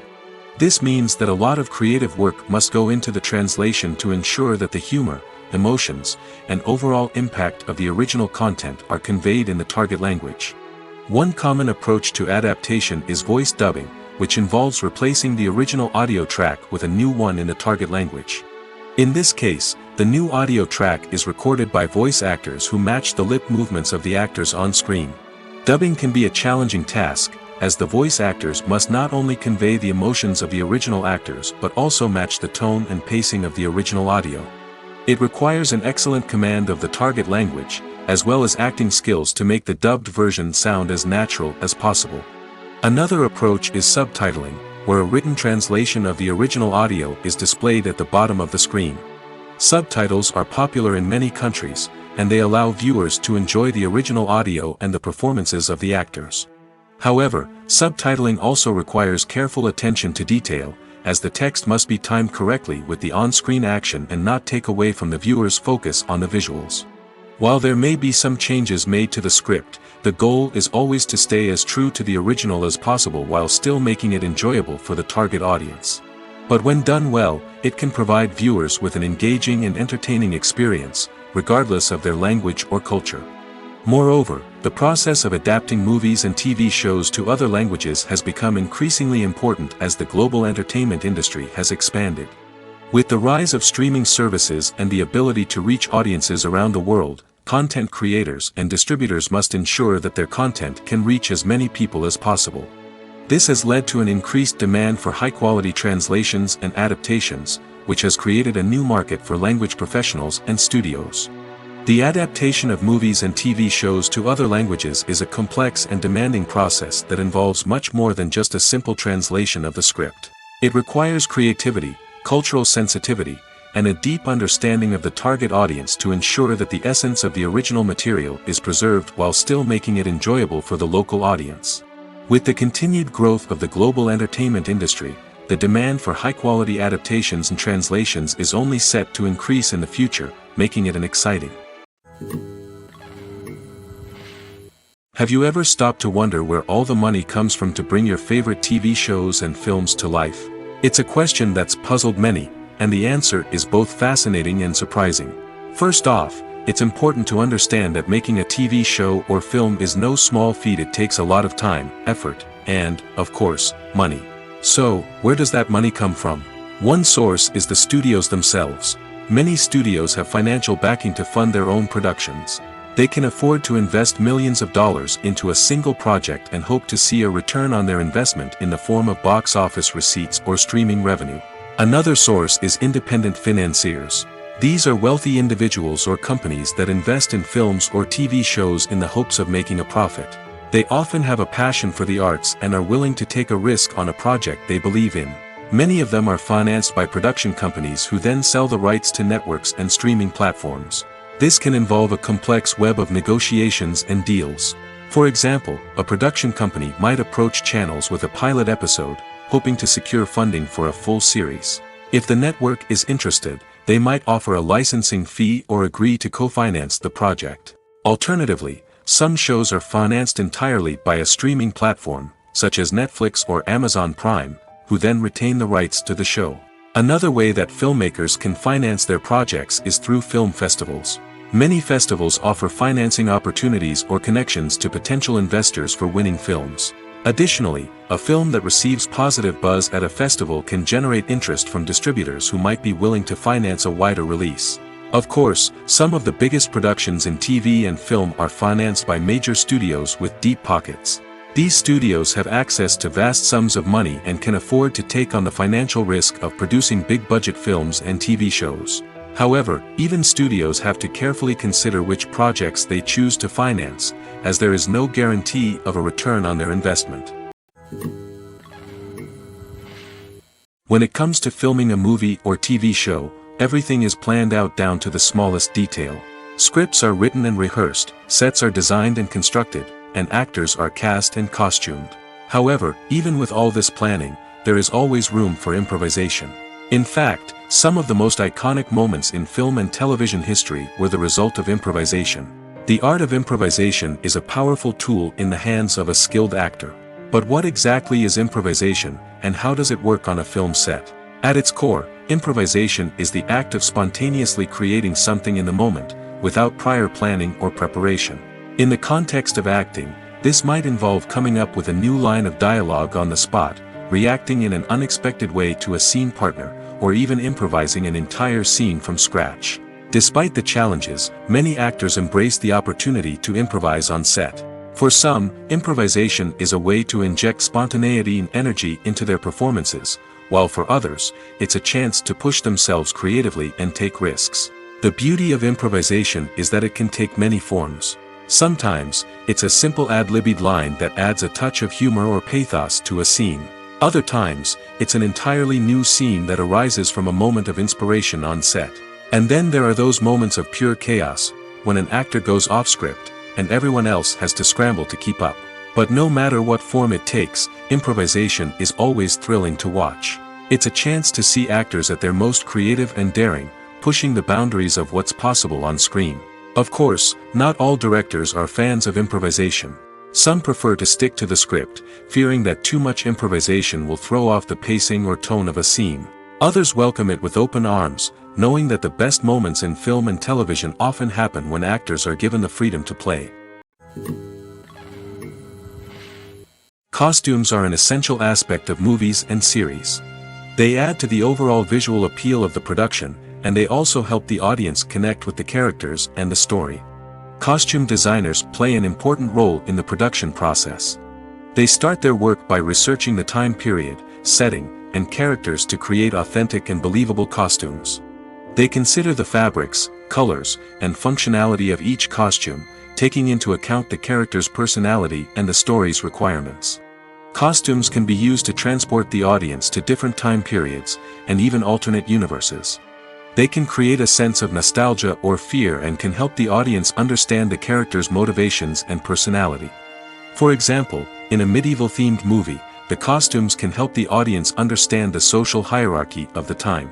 This means that a lot of creative work must go into the translation to ensure that the humor, emotions, and overall impact of the original content are conveyed in the target language. One common approach to adaptation is voice dubbing, which involves replacing the original audio track with a new one in the target language. In this case, the new audio track is recorded by voice actors who match the lip movements of the actors on screen. Dubbing can be a challenging task, as the voice actors must not only convey the emotions of the original actors but also match the tone and pacing of the original audio. It requires an excellent command of the target language, as well as acting skills to make the dubbed version sound as natural as possible. Another approach is subtitling, where a written translation of the original audio is displayed at the bottom of the screen. Subtitles are popular in many countries, and they allow viewers to enjoy the original audio and the performances of the actors. However, subtitling also requires careful attention to detail, as the text must be timed correctly with the on-screen action and not take away from the viewer's focus on the visuals. While there may be some changes made to the script, the goal is always to stay as true to the original as possible while still making it enjoyable for the target audience. But when done well, it can provide viewers with an engaging and entertaining experience, regardless of their language or culture. Moreover, the process of adapting movies and TV shows to other languages has become increasingly important as the global entertainment industry has expanded. With the rise of streaming services and the ability to reach audiences around the world, content creators and distributors must ensure that their content can reach as many people as possible. This has led to an increased demand for high-quality translations and adaptations, which has created a new market for language professionals and studios. The adaptation of movies and TV shows to other languages is a complex and demanding process that involves much more than just a simple translation of the script. It requires creativity, cultural sensitivity, and a deep understanding of the target audience to ensure that the essence of the original material is preserved while still making it enjoyable for the local audience. With the continued growth of the global entertainment industry, the demand for high-quality adaptations and translations is only set to increase in the future, making it an exciting. Have you ever stopped to wonder where all the money comes from to bring your favorite TV shows and films to life? It's a question that's puzzled many, and the answer is both fascinating and surprising. First off, it's important to understand that making a TV show or film is no small feat. It takes a lot of time, effort, and, of course, money. So, where does that money come from? One source is the studios themselves. Many studios have financial backing to fund their own productions. They can afford to invest millions of dollars into a single project and hope to see a return on their investment in the form of box office receipts or streaming revenue. Another source is independent financiers. These are wealthy individuals or companies that invest in films or TV shows in the hopes of making a profit. They often have a passion for the arts and are willing to take a risk on a project they believe in. Many of them are financed by production companies who then sell the rights to networks and streaming platforms. This can involve a complex web of negotiations and deals. For example, a production company might approach channels with a pilot episode, hoping to secure funding for a full series. If the network is interested, they might offer a licensing fee or agree to co-finance the project. Alternatively, some shows are financed entirely by a streaming platform, such as Netflix or Amazon Prime, who then retain the rights to the show. Another way that filmmakers can finance their projects is through film festivals. Many festivals offer financing opportunities or connections to potential investors for winning films. Additionally, a film that receives positive buzz at a festival can generate interest from distributors who might be willing to finance a wider release. Of course, some of the biggest productions in TV and film are financed by major studios with deep pockets. These studios have access to vast sums of money and can afford to take on the financial risk of producing big-budget films and TV shows. However, even studios have to carefully consider which projects they choose to finance, as there is no guarantee of a return on their investment. When it comes to filming a movie or TV show, everything is planned out down to the smallest detail. Scripts are written and rehearsed, sets are designed and constructed, and actors are cast and costumed. However, even with all this planning, there is always room for improvisation. In fact, some of the most iconic moments in film and television history were the result of improvisation. The art of improvisation is a powerful tool in the hands of a skilled actor. But what exactly is improvisation, and how does it work on a film set? At its core, improvisation is the act of spontaneously creating something in the moment, without prior planning or preparation. In the context of acting, this might involve coming up with a new line of dialogue on the spot, reacting in an unexpected way to a scene partner, or even improvising an entire scene from scratch. Despite the challenges, many actors embrace the opportunity to improvise on set. For some, improvisation is a way to inject spontaneity and energy into their performances, while for others, it's a chance to push themselves creatively and take risks. The beauty of improvisation is that it can take many forms. Sometimes, it's a simple ad-libbed line that adds a touch of humor or pathos to a scene. Other times, it's an entirely new scene that arises from a moment of inspiration on set. And then there are those moments of pure chaos, when an actor goes off script, and everyone else has to scramble to keep up. But no matter what form it takes, improvisation is always thrilling to watch. It's a chance to see actors at their most creative and daring, pushing the boundaries of what's possible on screen. Of course, not all directors are fans of improvisation. Some prefer to stick to the script, fearing that too much improvisation will throw off the pacing or tone of a scene. Others welcome it with open arms, knowing that the best moments in film and television often happen when actors are given the freedom to play. Costumes are an essential aspect of movies and series. They add to the overall visual appeal of the production, and they also help the audience connect with the characters and the story. Costume designers play an important role in the production process. They start their work by researching the time period, setting, and characters to create authentic and believable costumes. They consider the fabrics, colors, and functionality of each costume, taking into account the character's personality and the story's requirements. Costumes can be used to transport the audience to different time periods, and even alternate universes. They can create a sense of nostalgia or fear and can help the audience understand the character's motivations and personality. For example, in a medieval-themed movie, the costumes can help the audience understand the social hierarchy of the time.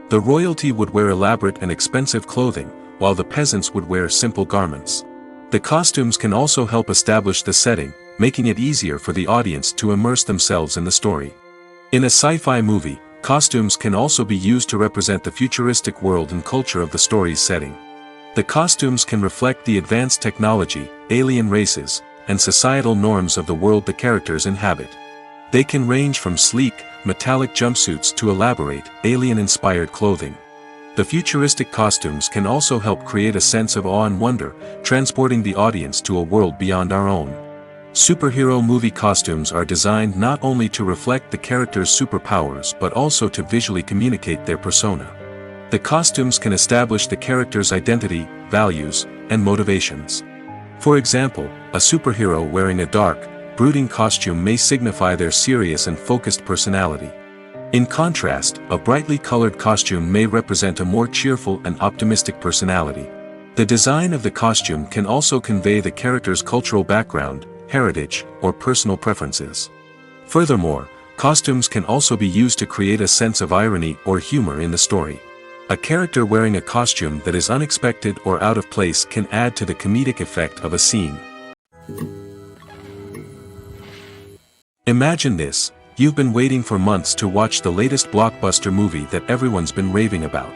The royalty would wear elaborate and expensive clothing, while the peasants would wear simple garments. The costumes can also help establish the setting, making it easier for the audience to immerse themselves in the story. In a sci-fi movie, costumes can also be used to represent the futuristic world and culture of the story's setting. The costumes can reflect the advanced technology, alien races, and societal norms of the world the characters inhabit. They can range from sleek, metallic jumpsuits to elaborate, alien-inspired clothing. The futuristic costumes can also help create a sense of awe and wonder, transporting the audience to a world beyond our own. Superhero movie costumes are designed not only to reflect the character's superpowers but also to visually communicate their persona. The costumes can establish the character's identity, values, and motivations. For example, a superhero wearing a dark, brooding costume may signify their serious and focused personality. In contrast, a brightly colored costume may represent a more cheerful and optimistic personality. The design of the costume can also convey the character's cultural background, heritage, or personal preferences. Furthermore, costumes can also be used to create a sense of irony or humor in the story. A character wearing a costume that is unexpected or out of place can add to the comedic effect of a scene. Imagine this: you've been waiting for months to watch the latest blockbuster movie that everyone's been raving about.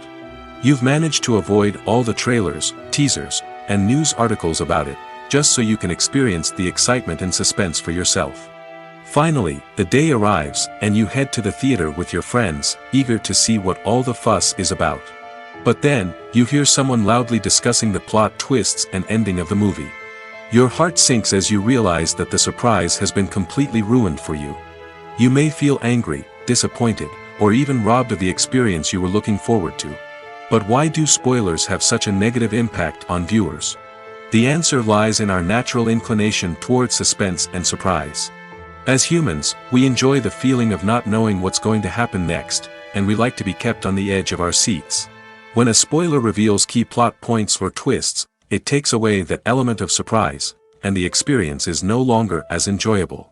You've managed to avoid all the trailers, teasers, and news articles about it, just so you can experience the excitement and suspense for yourself. Finally, the day arrives, and you head to the theater with your friends, eager to see what all the fuss is about. But then, you hear someone loudly discussing the plot twists and ending of the movie. Your heart sinks as you realize that the surprise has been completely ruined for you. You may feel angry, disappointed, or even robbed of the experience you were looking forward to. But why do spoilers have such a negative impact on viewers? The answer lies in our natural inclination toward suspense and surprise. As humans, we enjoy the feeling of not knowing what's going to happen next, and we like to be kept on the edge of our seats. When a spoiler reveals key plot points or twists, it takes away that element of surprise, and the experience is no longer as enjoyable.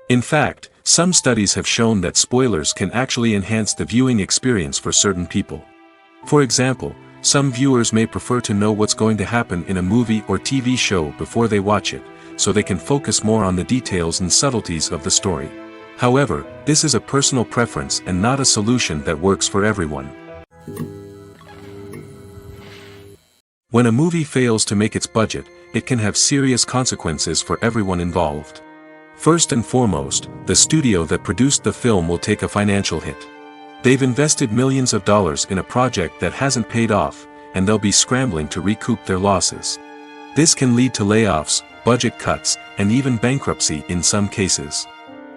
In fact, some studies have shown that spoilers can actually enhance the viewing experience for certain people. For example, some viewers may prefer to know what's going to happen in a movie or TV show before they watch it, so they can focus more on the details and subtleties of the story. However, this is a personal preference and not a solution that works for everyone. When a movie fails to make its budget, it can have serious consequences for everyone involved. First and foremost, the studio that produced the film will take a financial hit. They've invested millions of dollars in a project that hasn't paid off, and they'll be scrambling to recoup their losses. This can lead to layoffs, budget cuts, and even bankruptcy in some cases.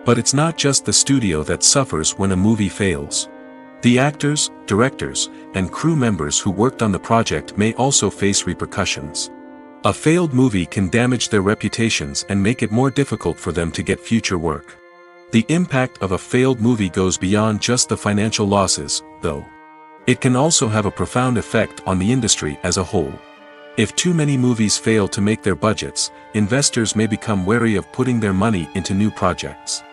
But it's not just the studio that suffers when a movie fails. The actors, directors, and crew members who worked on the project may also face repercussions. A failed movie can damage their reputations and make it more difficult for them to get future work. The impact of a failed movie goes beyond just the financial losses, though. It can also have a profound effect on the industry as a whole. If too many movies fail to make their budgets, investors may become wary of putting their money into new projects.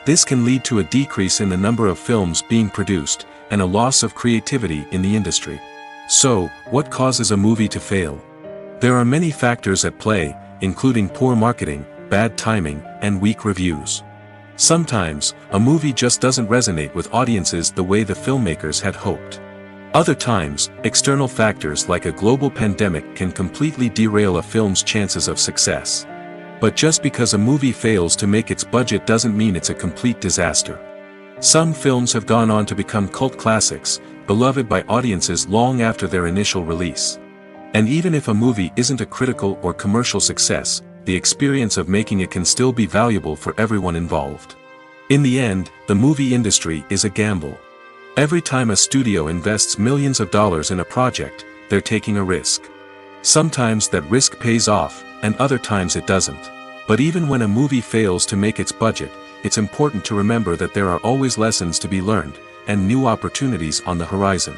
This can lead to a decrease in the number of films being produced, and a loss of creativity in the industry. So, what causes a movie to fail? There are many factors at play, including poor marketing, bad timing, and weak reviews. Sometimes, a movie just doesn't resonate with audiences the way the filmmakers had hoped. Other times, external factors like a global pandemic can completely derail a film's chances of success. But just because a movie fails to make its budget doesn't mean it's a complete disaster. Some films have gone on to become cult classics, beloved by audiences long after their initial release. And even if a movie isn't a critical or commercial success, the experience of making it can still be valuable for everyone involved. In the end, the movie industry is a gamble. Every time a studio invests millions of dollars in a project, they're taking a risk. Sometimes that risk pays off, and other times it doesn't. But even when a movie fails to make its budget, it's important to remember that there are always lessons to be learned, and new opportunities on the horizon.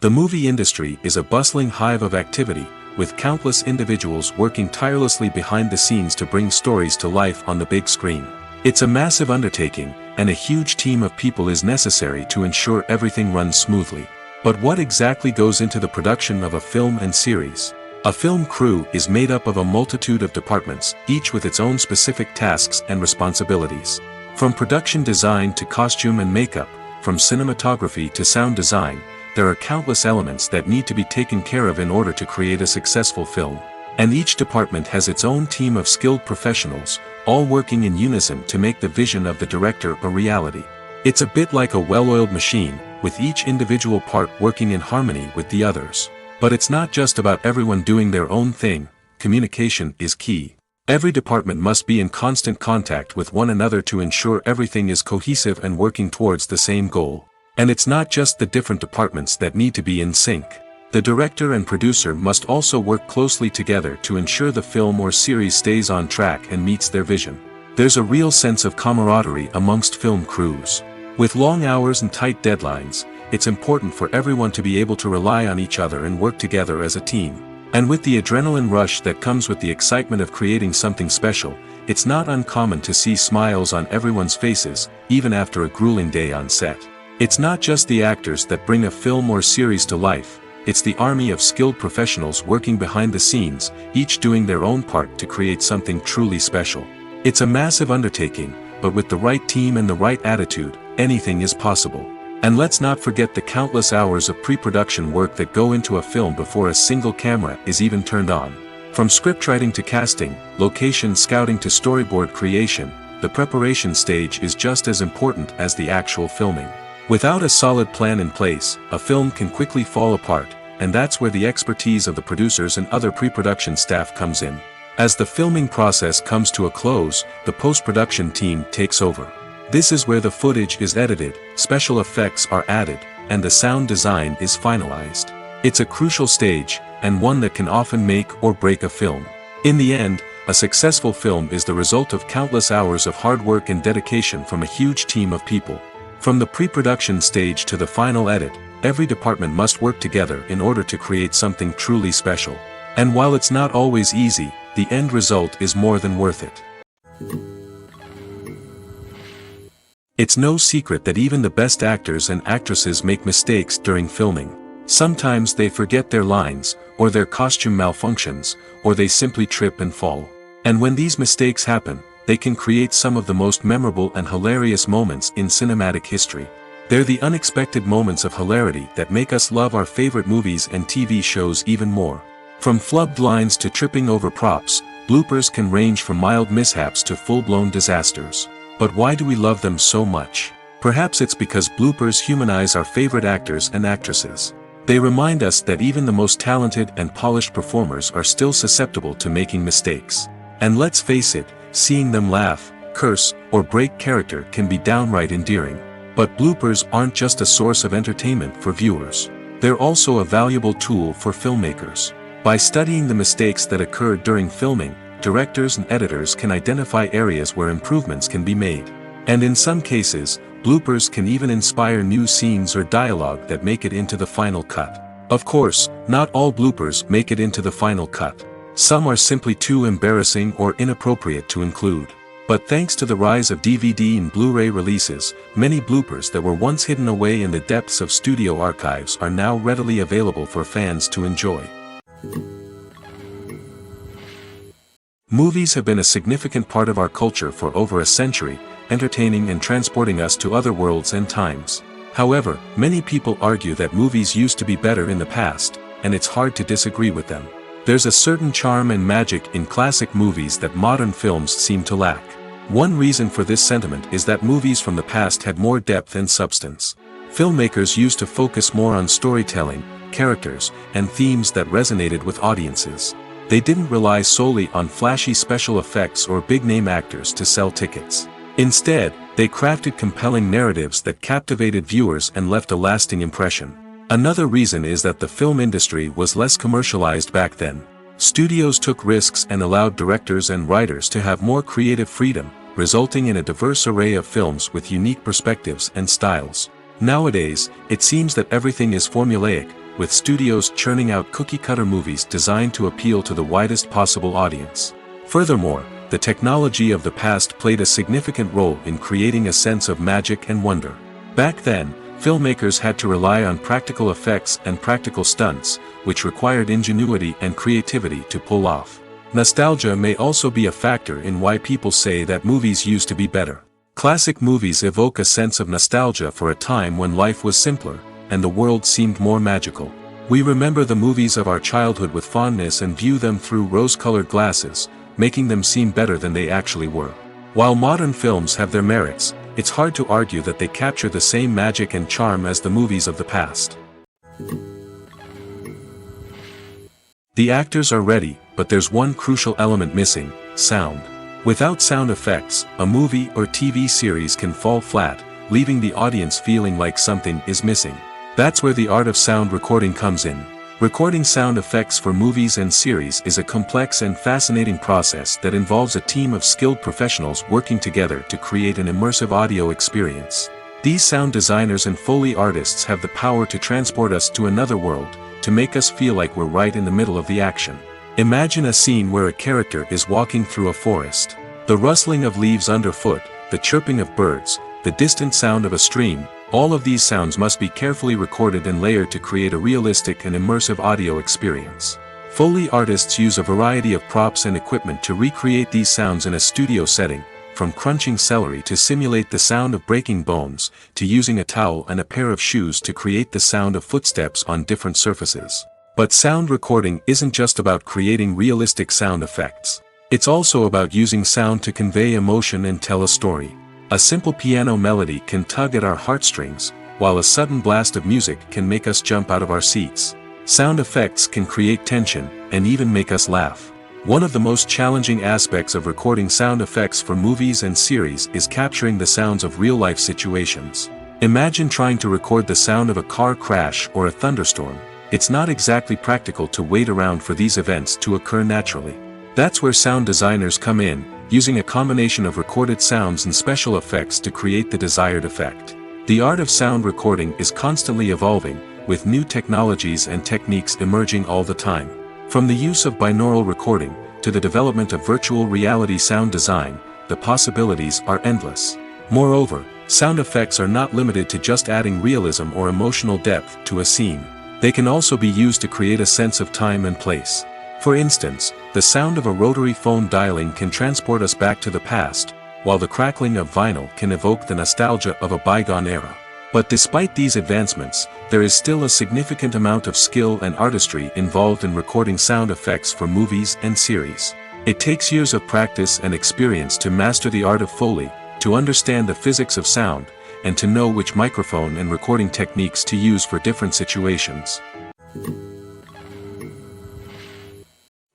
The movie industry is a bustling hive of activity, with countless individuals working tirelessly behind the scenes to bring stories to life on the big screen. It's a massive undertaking, and a huge team of people is necessary to ensure everything runs smoothly. But what exactly goes into the production of a film and series? A film crew is made up of a multitude of departments, each with its own specific tasks and responsibilities. From production design to costume and makeup, from cinematography to sound design, there are countless elements that need to be taken care of in order to create a successful film. And each department has its own team of skilled professionals, all working in unison to make the vision of the director a reality. It's a bit like a well-oiled machine, with each individual part working in harmony with the others. But it's not just about everyone doing their own thing. Communication is key. Every department must be in constant contact with one another to ensure everything is cohesive and working towards the same goal. And it's not just the different departments that need to be in sync. The director and producer must also work closely together to ensure the film or series stays on track and meets their vision. There's a real sense of camaraderie amongst film crews. With long hours and tight deadlines, it's important for everyone to be able to rely on each other and work together as a team. And with the adrenaline rush that comes with the excitement of creating something special, it's not uncommon to see smiles on everyone's faces, even after a grueling day on set. It's not just the actors that bring a film or series to life, it's the army of skilled professionals working behind the scenes, each doing their own part to create something truly special. It's a massive undertaking, but with the right team and the right attitude, anything is possible. And let's not forget the countless hours of pre-production work that go into a film before a single camera is even turned on. From scriptwriting to casting, location scouting to storyboard creation, the preparation stage is just as important as the actual filming. Without a solid plan in place, a film can quickly fall apart, and that's where the expertise of the producers and other pre-production staff comes in. As the filming process comes to a close, the post-production team takes over. This is where the footage is edited, special effects are added, and the sound design is finalized. It's a crucial stage, and one that can often make or break a film. In the end, a successful film is the result of countless hours of hard work and dedication from a huge team of people. From the pre-production stage to the final edit, every department must work together in order to create something truly special. And while it's not always easy, the end result is more than worth it. It's no secret that even the best actors and actresses make mistakes during filming. Sometimes they forget their lines, or their costume malfunctions, or they simply trip and fall. And when these mistakes happen, they can create some of the most memorable and hilarious moments in cinematic history. They're the unexpected moments of hilarity that make us love our favorite movies and TV shows even more. From flubbed lines to tripping over props, bloopers can range from mild mishaps to full-blown disasters. But why do we love them so much? Perhaps it's because bloopers humanize our favorite actors and actresses. They remind us that even the most talented and polished performers are still susceptible to making mistakes. And let's face it, seeing them laugh, curse, or break character can be downright endearing. But bloopers aren't just a source of entertainment for viewers. They're also a valuable tool for filmmakers. By studying the mistakes that occurred during filming, directors and editors can identify areas where improvements can be made. And in some cases, bloopers can even inspire new scenes or dialogue that make it into the final cut. Of course, not all bloopers make it into the final cut. Some are simply too embarrassing or inappropriate to include. But thanks to the rise of DVD and Blu-ray releases, many bloopers that were once hidden away in the depths of studio archives are now readily available for fans to enjoy. Movies have been a significant part of our culture for over a century, entertaining and transporting us to other worlds and times. However, many people argue that movies used to be better in the past, and it's hard to disagree with them. There's a certain charm and magic in classic movies that modern films seem to lack. One reason for this sentiment is that movies from the past had more depth and substance. Filmmakers used to focus more on storytelling, characters, and themes that resonated with audiences. They didn't rely solely on flashy special effects or big-name actors to sell tickets. Instead, They crafted compelling narratives that captivated viewers and left a lasting impression. Another reason is that the film industry was less commercialized back then. Studios took risks and allowed directors and writers to have more creative freedom, resulting in a diverse array of films with unique perspectives and styles. Nowadays, it seems that everything is formulaic, with studios churning out cookie-cutter movies designed to appeal to the widest possible audience. Furthermore, the technology of the past played a significant role in creating a sense of magic and wonder. Back then, filmmakers had to rely on practical effects and practical stunts, which required ingenuity and creativity to pull off. Nostalgia may also be a factor in why people say that movies used to be better. Classic movies evoke a sense of nostalgia for a time when life was simpler, and the world seemed more magical. We remember the movies of our childhood with fondness and view them through rose-colored glasses, making them seem better than they actually were. While modern films have their merits, it's hard to argue that they capture the same magic and charm as the movies of the past. The actors are ready, but there's one crucial element missing: sound. Without sound effects, a movie or TV series can fall flat, leaving the audience feeling like something is missing. That's where the art of sound recording comes in. Recording sound effects for movies and series is a complex and fascinating process that involves a team of skilled professionals working together to create an immersive audio experience. These sound designers and Foley artists have the power to transport us to another world, to make us feel like we're right in the middle of the action. Imagine a scene where a character is walking through a forest. The rustling of leaves underfoot, the chirping of birds, the distant sound of a stream, all of these sounds must be carefully recorded and layered to create a realistic and immersive audio experience. Foley artists use a variety of props and equipment to recreate these sounds in a studio setting, from crunching celery to simulate the sound of breaking bones, to using a towel and a pair of shoes to create the sound of footsteps on different surfaces. But sound recording isn't just about creating realistic sound effects. It's also about using sound to convey emotion and tell a story. A simple piano melody can tug at our heartstrings, while a sudden blast of music can make us jump out of our seats. Sound effects can create tension, and even make us laugh. One of the most challenging aspects of recording sound effects for movies and series is capturing the sounds of real-life situations. Imagine trying to record the sound of a car crash or a thunderstorm. It's not exactly practical to wait around for these events to occur naturally. That's where sound designers come in, using a combination of recorded sounds and special effects to create the desired effect. The art of sound recording is constantly evolving, with new technologies and techniques emerging all the time. From the use of binaural recording, to the development of virtual reality sound design, the possibilities are endless. Moreover, sound effects are not limited to just adding realism or emotional depth to a scene. They can also be used to create a sense of time and place. For instance, the sound of a rotary phone dialing can transport us back to the past, while the crackling of vinyl can evoke the nostalgia of a bygone era. But despite these advancements, there is still a significant amount of skill and artistry involved in recording sound effects for movies and series. It takes years of practice and experience to master the art of Foley, to understand the physics of sound, and to know which microphone and recording techniques to use for different situations.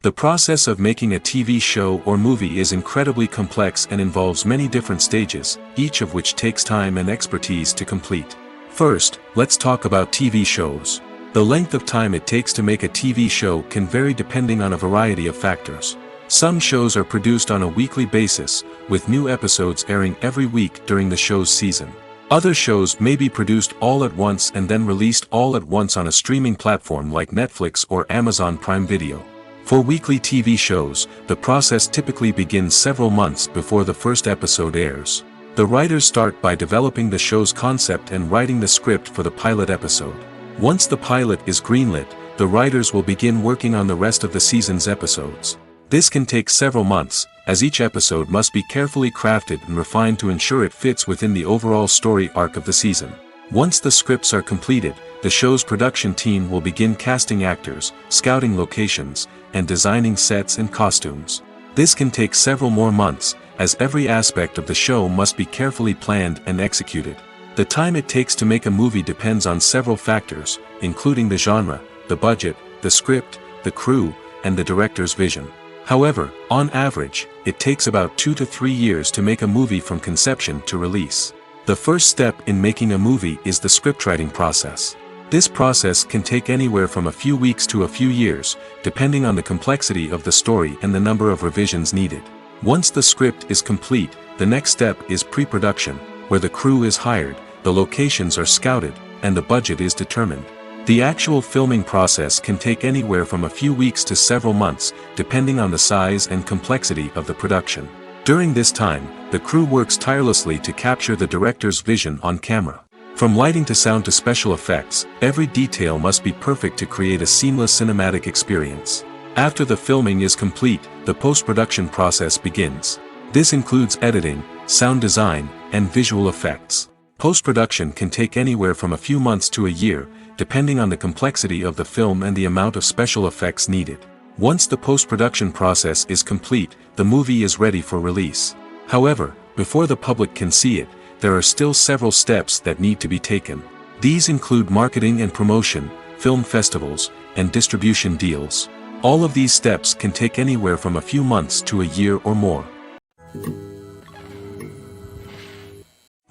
The process of making a TV show or movie is incredibly complex and involves many different stages, each of which takes time and expertise to complete. First, let's talk about TV shows. The length of time it takes to make a TV show can vary depending on a variety of factors. Some shows are produced on a weekly basis, with new episodes airing every week during the show's season. Other shows may be produced all at once and then released all at once on a streaming platform like Netflix or Amazon Prime Video. For weekly TV shows, the process typically begins several months before the first episode airs. The writers start by developing the show's concept and writing the script for the pilot episode. Once the pilot is greenlit, the writers will begin working on the rest of the season's episodes. This can take several months, as each episode must be carefully crafted and refined to ensure it fits within the overall story arc of the season. Once the scripts are completed, the show's production team will begin casting actors, scouting locations, and designing sets and costumes. This can take several more months, as every aspect of the show must be carefully planned and executed. The time it takes to make a movie depends on several factors, including the genre, the budget, the script, the crew, and the director's vision. However, on average, it takes about 2 to 3 years to make a movie from conception to release. The first step in making a movie is the scriptwriting process. This process can take anywhere from a few weeks to a few years, depending on the complexity of the story and the number of revisions needed. Once the script is complete, the next step is pre-production, where the crew is hired, the locations are scouted, and the budget is determined. The actual filming process can take anywhere from a few weeks to several months, depending on the size and complexity of the production. During this time, the crew works tirelessly to capture the director's vision on camera. From lighting to sound to special effects, every detail must be perfect to create a seamless cinematic experience. After the filming is complete, the post-production process begins. This includes editing, sound design, and visual effects. Post-production can take anywhere from a few months to a year, depending on the complexity of the film and the amount of special effects needed. Once the post-production process is complete, the movie is ready for release. However, before the public can see it, there are still several steps that need to be taken. These include marketing and promotion, film festivals, and distribution deals. All of these steps can take anywhere from a few months to a year or more.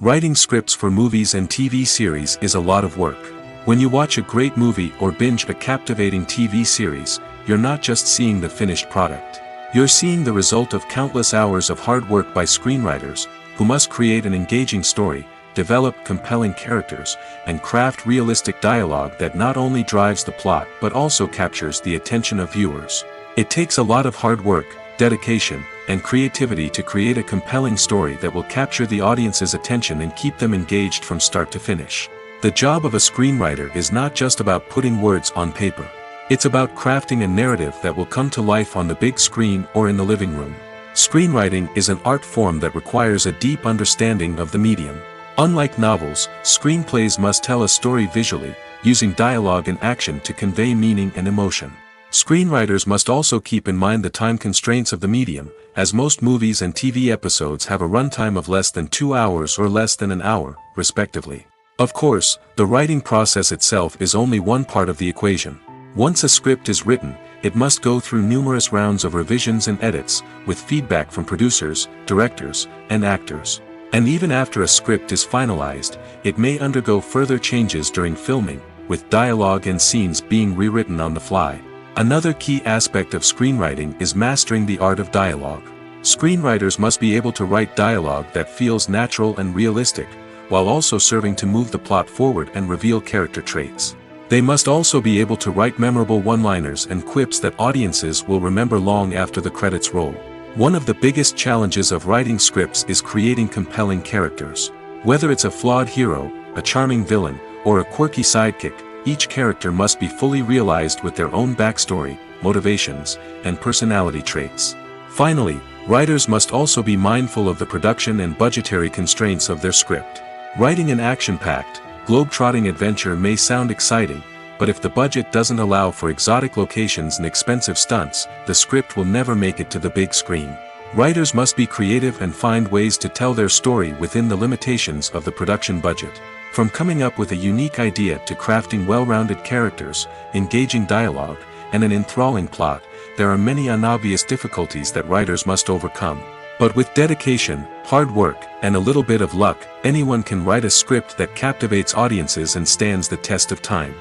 Writing scripts for movies and TV series is a lot of work. When you watch a great movie or binge a captivating TV series, you're not just seeing the finished product. You're seeing the result of countless hours of hard work by screenwriters, who must create an engaging story, develop compelling characters, and craft realistic dialogue that not only drives the plot but also captures the attention of viewers. It takes a lot of hard work, dedication, and creativity to create a compelling story that will capture the audience's attention and keep them engaged from start to finish. The job of a screenwriter is not just about putting words on paper. It's about crafting a narrative that will come to life on the big screen or in the living room. Screenwriting is an art form that requires a deep understanding of the medium. Unlike novels, screenplays must tell a story visually, using dialogue and action to convey meaning and emotion. Screenwriters must also keep in mind the time constraints of the medium, as most movies and TV episodes have a runtime of less than 2 hours or less than an hour, respectively. Of course, the writing process itself is only one part of the equation. Once a script is written, it must go through numerous rounds of revisions and edits, with feedback from producers, directors, and actors. And even after a script is finalized, it may undergo further changes during filming, with dialogue and scenes being rewritten on the fly. Another key aspect of screenwriting is mastering the art of dialogue. Screenwriters must be able to write dialogue that feels natural and realistic, while also serving to move the plot forward and reveal character traits. They must also be able to write memorable one-liners and quips that audiences will remember long after the credits roll. One of the biggest challenges of writing scripts is creating compelling characters. Whether it's a flawed hero, a charming villain, or a quirky sidekick, each character must be fully realized with their own backstory, motivations, and personality traits. Finally, writers must also be mindful of the production and budgetary constraints of their script. Writing an action-packed, globe-trotting adventure may sound exciting, but if the budget doesn't allow for exotic locations and expensive stunts, the script will never make it to the big screen. Writers must be creative and find ways to tell their story within the limitations of the production budget. From coming up with a unique idea to crafting well-rounded characters, engaging dialogue, and an enthralling plot, there are many unobvious difficulties that writers must overcome. But with dedication, hard work, and a little bit of luck, anyone can write a script that captivates audiences and stands the test of time.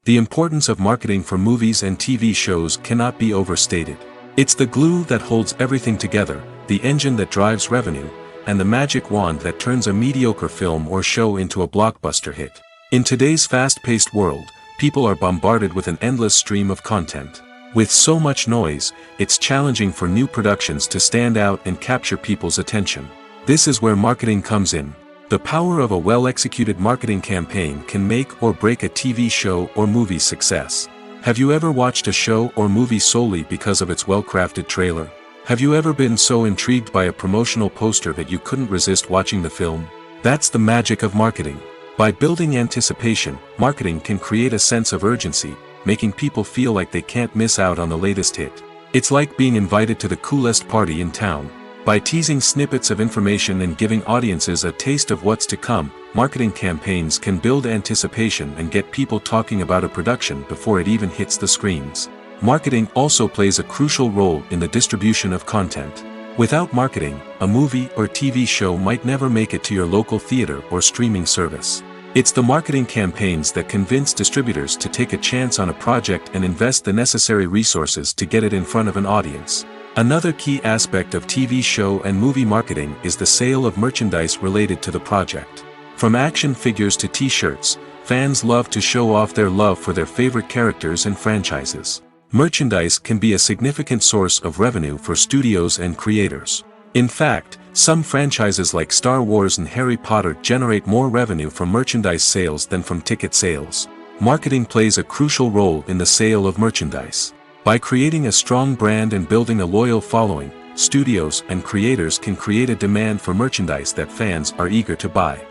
The importance of marketing for movies and TV shows cannot be overstated. It's the glue that holds everything together, the engine that drives revenue, and the magic wand that turns a mediocre film or show into a blockbuster hit. In today's fast-paced world, people are bombarded with an endless stream of content. With so much noise, it's challenging for new productions to stand out and capture people's attention. This is where marketing comes in. The power of a well-executed marketing campaign can make or break a TV show or movie's success. Have you ever watched a show or movie solely because of its well-crafted trailer? Have you ever been so intrigued by a promotional poster that you couldn't resist watching the film? That's the magic of marketing. By building anticipation, marketing can create a sense of urgency, making people feel like they can't miss out on the latest hit. It's like being invited to the coolest party in town. By teasing snippets of information and giving audiences a taste of what's to come, marketing campaigns can build anticipation and get people talking about a production before it even hits the screens. Marketing also plays a crucial role in the distribution of content. Without marketing, a movie or TV show might never make it to your local theater or streaming service. It's the marketing campaigns that convince distributors to take a chance on a project and invest the necessary resources to get it in front of an audience. Another key aspect of TV show and movie marketing is the sale of merchandise related to the project. From action figures to t-shirts, fans love to show off their love for their favorite characters and franchises. Merchandise can be a significant source of revenue for studios and creators. In fact, some franchises like Star Wars and Harry Potter generate more revenue from merchandise sales than from ticket sales. Marketing plays a crucial role in the sale of merchandise. By creating a strong brand and building a loyal following, studios and creators can create a demand for merchandise that fans are eager to buy.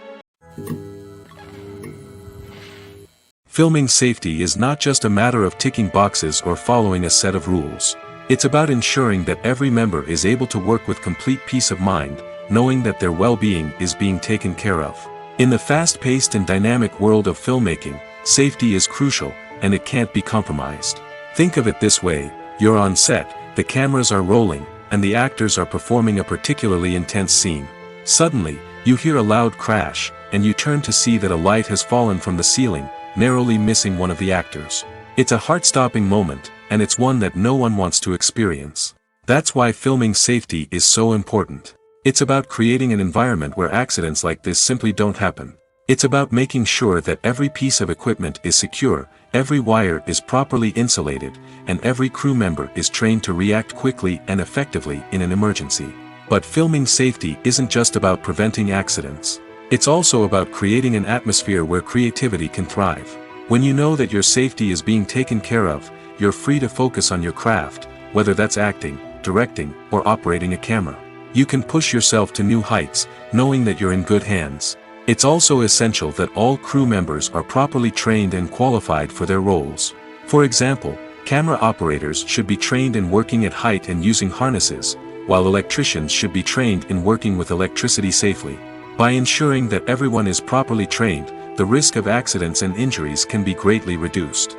Filming safety is not just a matter of ticking boxes or following a set of rules. It's about ensuring that every member is able to work with complete peace of mind, knowing that their well-being is being taken care of. In the fast-paced and dynamic world of filmmaking, safety is crucial, and it can't be compromised. Think of it this way: you're on set, the cameras are rolling, and the actors are performing a particularly intense scene. Suddenly, you hear a loud crash, and you turn to see that a light has fallen from the ceiling, narrowly missing one of the actors. It's a heart-stopping moment, and it's one that no one wants to experience. That's why filming safety is so important. It's about creating an environment where accidents like this simply don't happen. It's about making sure that every piece of equipment is secure, every wire is properly insulated, and every crew member is trained to react quickly and effectively in an emergency. But filming safety isn't just about preventing accidents. It's also about creating an atmosphere where creativity can thrive. When you know that your safety is being taken care of, you're free to focus on your craft, whether that's acting, directing, or operating a camera. You can push yourself to new heights, knowing that you're in good hands. It's also essential that all crew members are properly trained and qualified for their roles. For example, camera operators should be trained in working at height and using harnesses, while electricians should be trained in working with electricity safely. By ensuring that everyone is properly trained, the risk of accidents and injuries can be greatly reduced.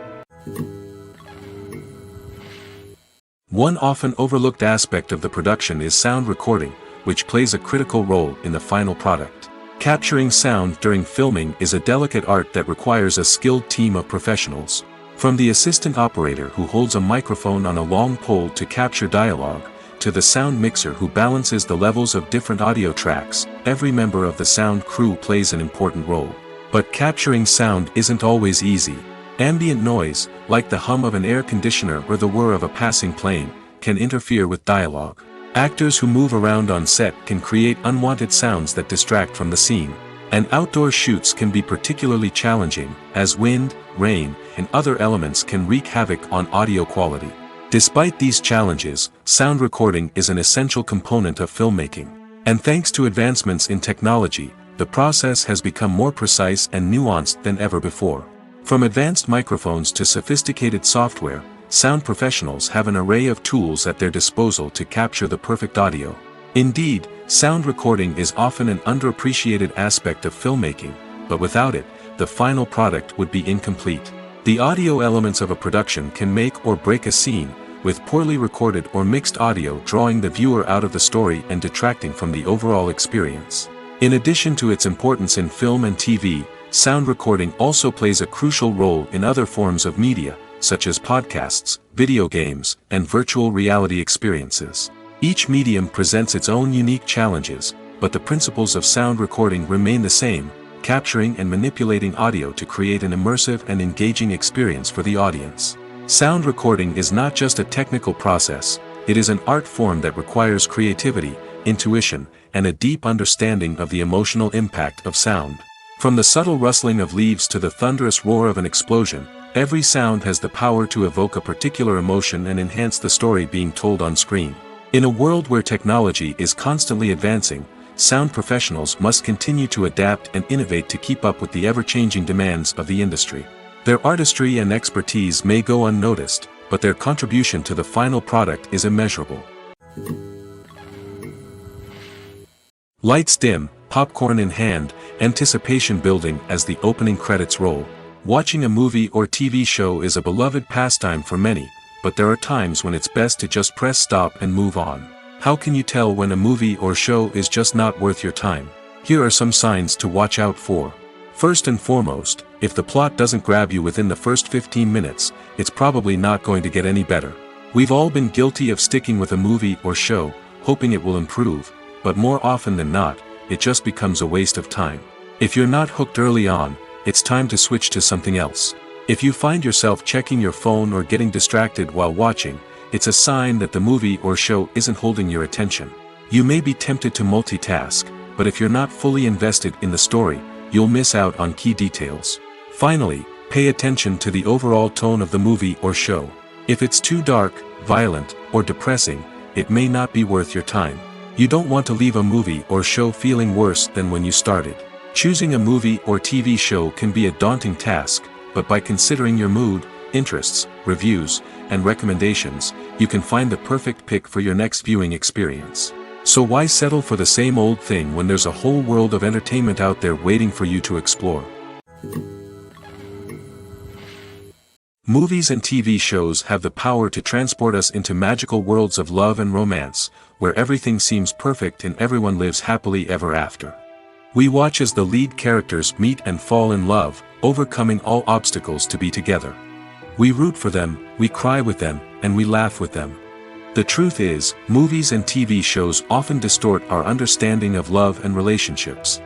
One often overlooked aspect of the production is sound recording, which plays a critical role in the final product. Capturing sound during filming is a delicate art that requires a skilled team of professionals. From the assistant operator who holds a microphone on a long pole to capture dialogue, to the sound mixer who balances the levels of different audio tracks, every member of the sound crew plays an important role. But capturing sound isn't always easy. Ambient noise, like the hum of an air conditioner or the whir of a passing plane, can interfere with dialogue. Actors who move around on set can create unwanted sounds that distract from the scene. And outdoor shoots can be particularly challenging, as wind, rain, and other elements can wreak havoc on audio quality. Despite these challenges, sound recording is an essential component of filmmaking. And thanks to advancements in technology, the process has become more precise and nuanced than ever before. From advanced microphones to sophisticated software, sound professionals have an array of tools at their disposal to capture the perfect audio. Indeed, sound recording is often an underappreciated aspect of filmmaking, but without it, the final product would be incomplete. The audio elements of a production can make or break a scene, with poorly recorded or mixed audio drawing the viewer out of the story and detracting from the overall experience. In addition to its importance in film and TV, sound recording also plays a crucial role in other forms of media, such as podcasts, video games, and virtual reality experiences. Each medium presents its own unique challenges, but the principles of sound recording remain the same: capturing and manipulating audio to create an immersive and engaging experience for the audience. Sound recording is not just a technical process, it is an art form that requires creativity, intuition, and a deep understanding of the emotional impact of sound. From the subtle rustling of leaves to the thunderous roar of an explosion, every sound has the power to evoke a particular emotion and enhance the story being told on screen. In a world where technology is constantly advancing, sound professionals must continue to adapt and innovate to keep up with the ever-changing demands of the industry. Their artistry and expertise may go unnoticed, but their contribution to the final product is immeasurable. Lights dim, popcorn in hand, anticipation building as the opening credits roll. Watching a movie or TV show is a beloved pastime for many, but there are times when it's best to just press stop and move on. How can you tell when a movie or show is just not worth your time? Here are some signs to watch out for. First and foremost, if the plot doesn't grab you within the first 15 minutes, it's probably not going to get any better. We've all been guilty of sticking with a movie or show, hoping it will improve, but more often than not, it just becomes a waste of time. If you're not hooked early on, it's time to switch to something else. If you find yourself checking your phone or getting distracted while watching, it's a sign that the movie or show isn't holding your attention. You may be tempted to multitask, but if you're not fully invested in the story, you'll miss out on key details. Finally, pay attention to the overall tone of the movie or show. If it's too dark, violent, or depressing, it may not be worth your time. You don't want to leave a movie or show feeling worse than when you started. Choosing a movie or TV show can be a daunting task, but by considering your mood, interests, reviews, and recommendations, you can find the perfect pick for your next viewing experience. So why settle for the same old thing when there's a whole world of entertainment out there waiting for you to explore? Movies and TV shows have the power to transport us into magical worlds of love and romance, where everything seems perfect and everyone lives happily ever after. We watch as the lead characters meet and fall in love, overcoming all obstacles to be together. We root for them, we cry with them, and we laugh with them. The truth is, movies and TV shows often distort our understanding of love and relationships.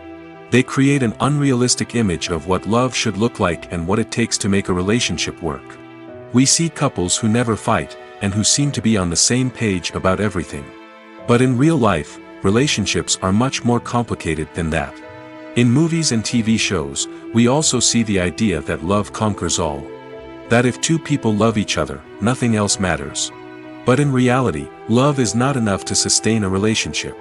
They create an unrealistic image of what love should look like and what it takes to make a relationship work. We see couples who never fight, and who seem to be on the same page about everything. But in real life, relationships are much more complicated than that. In movies and TV shows, we also see the idea that love conquers all. That if two people love each other, nothing else matters. But in reality, love is not enough to sustain a relationship.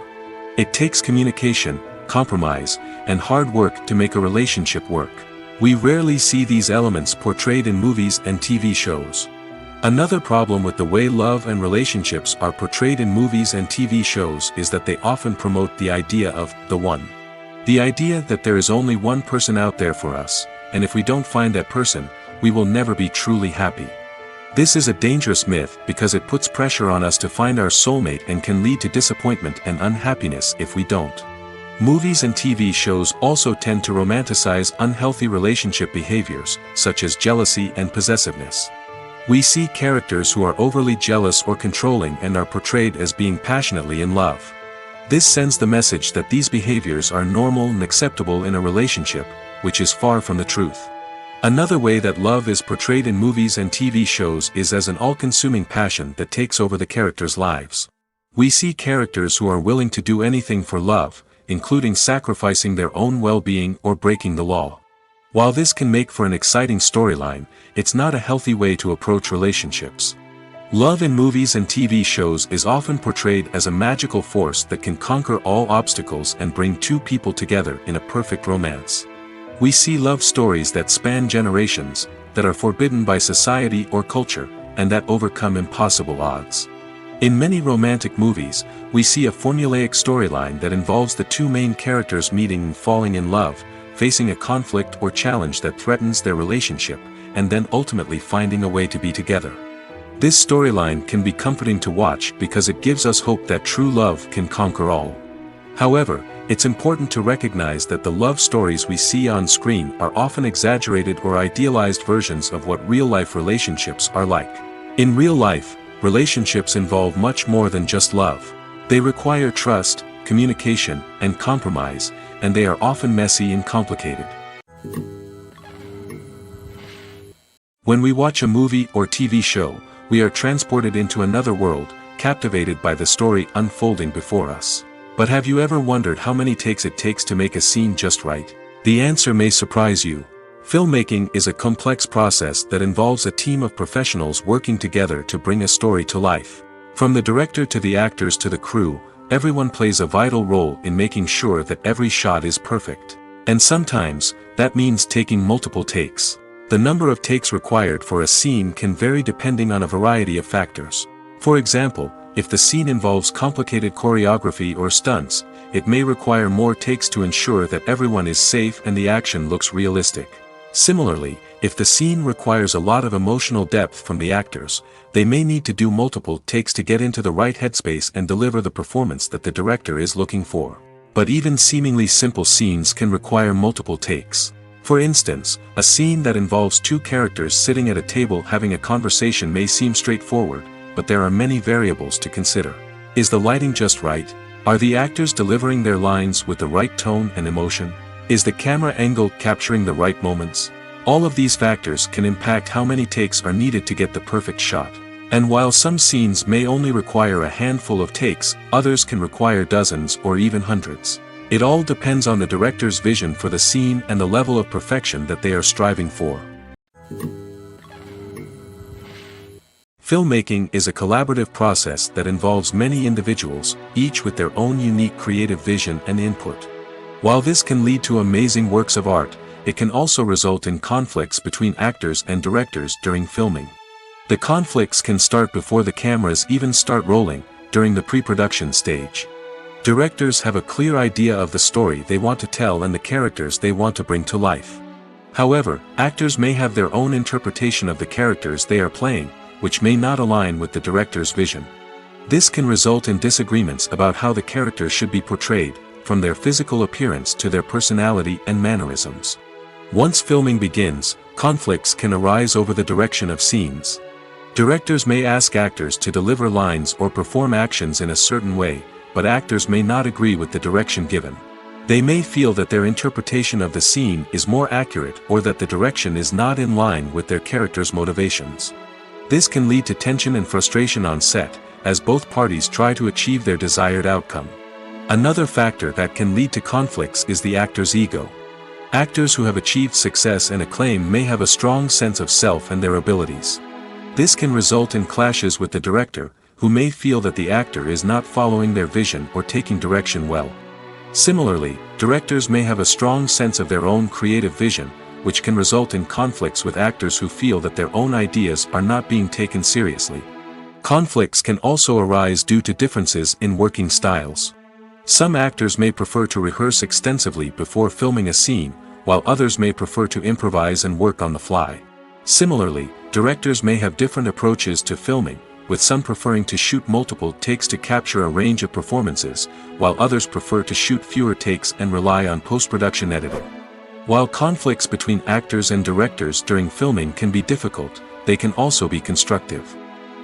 It takes communication, compromise, and hard work to make a relationship work. We rarely see these elements portrayed in movies and TV shows. Another problem with the way love and relationships are portrayed in movies and TV shows is that they often promote the idea of the one. The idea that there is only one person out there for us, and if we don't find that person, we will never be truly happy. This is a dangerous myth because it puts pressure on us to find our soulmate and can lead to disappointment and unhappiness if we don't. Movies and TV shows also tend to romanticize unhealthy relationship behaviors, such as jealousy and possessiveness. We see characters who are overly jealous or controlling and are portrayed as being passionately in love. This sends the message that these behaviors are normal and acceptable in a relationship, which is far from the truth. Another way that love is portrayed in movies and TV shows is as an all-consuming passion that takes over the characters' lives. We see characters who are willing to do anything for love, including sacrificing their own well-being or breaking the law. While this can make for an exciting storyline, it's not a healthy way to approach relationships. Love in movies and TV shows is often portrayed as a magical force that can conquer all obstacles and bring two people together in a perfect romance. We see love stories that span generations, that are forbidden by society or culture, and that overcome impossible odds. In many romantic movies, we see a formulaic storyline that involves the two main characters meeting and falling in love, facing a conflict or challenge that threatens their relationship, and then ultimately finding a way to be together. This storyline can be comforting to watch because it gives us hope that true love can conquer all. However, it's important to recognize that the love stories we see on screen are often exaggerated or idealized versions of what real-life relationships are like. In real life, relationships involve much more than just love. They require trust, communication, and compromise, and they are often messy and complicated. When we watch a movie or TV show, we are transported into another world, captivated by the story unfolding before us. But have you ever wondered how many takes it takes to make a scene just right? The answer may surprise you. Filmmaking is a complex process that involves a team of professionals working together to bring a story to life. From the director to the actors to the crew, everyone plays a vital role in making sure that every shot is perfect. And sometimes, that means taking multiple takes. The number of takes required for a scene can vary depending on a variety of factors. For example, if the scene involves complicated choreography or stunts, it may require more takes to ensure that everyone is safe and the action looks realistic. Similarly, if the scene requires a lot of emotional depth from the actors, they may need to do multiple takes to get into the right headspace and deliver the performance that the director is looking for. But even seemingly simple scenes can require multiple takes. For instance, a scene that involves two characters sitting at a table having a conversation may seem straightforward, but there are many variables to consider. Is the lighting just right? Are the actors delivering their lines with the right tone and emotion? Is the camera angle capturing the right moments? All of these factors can impact how many takes are needed to get the perfect shot. And while some scenes may only require a handful of takes, others can require dozens or even hundreds. It all depends on the director's vision for the scene and the level of perfection that they are striving for. Filmmaking is a collaborative process that involves many individuals, each with their own unique creative vision and input. While this can lead to amazing works of art, it can also result in conflicts between actors and directors during filming. The conflicts can start before the cameras even start rolling, during the pre-production stage. Directors have a clear idea of the story they want to tell and the characters they want to bring to life. However, actors may have their own interpretation of the characters they are playing, which may not align with the director's vision. This can result in disagreements about how the characters should be portrayed, from their physical appearance to their personality and mannerisms. Once filming begins, conflicts can arise over the direction of scenes. Directors may ask actors to deliver lines or perform actions in a certain way, but actors may not agree with the direction given. They may feel that their interpretation of the scene is more accurate or that the direction is not in line with their character's motivations. This can lead to tension and frustration on set, as both parties try to achieve their desired outcome. Another factor that can lead to conflicts is the actor's ego. Actors who have achieved success and acclaim may have a strong sense of self and their abilities. This can result in clashes with the director, who may feel that the actor is not following their vision or taking direction well. Similarly, directors may have a strong sense of their own creative vision, which can result in conflicts with actors who feel that their own ideas are not being taken seriously. Conflicts can also arise due to differences in working styles. Some actors may prefer to rehearse extensively before filming a scene, while others may prefer to improvise and work on the fly. Similarly, directors may have different approaches to filming, with some preferring to shoot multiple takes to capture a range of performances, while others prefer to shoot fewer takes and rely on post-production editing. While conflicts between actors and directors during filming can be difficult, they can also be constructive.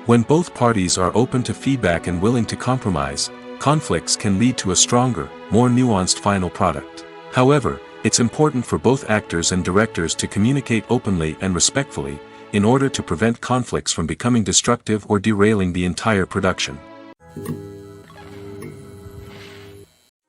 When both parties are open to feedback and willing to compromise, conflicts can lead to a stronger, more nuanced final product. However, it's important for both actors and directors to communicate openly and respectfully, in order to prevent conflicts from becoming destructive or derailing the entire production.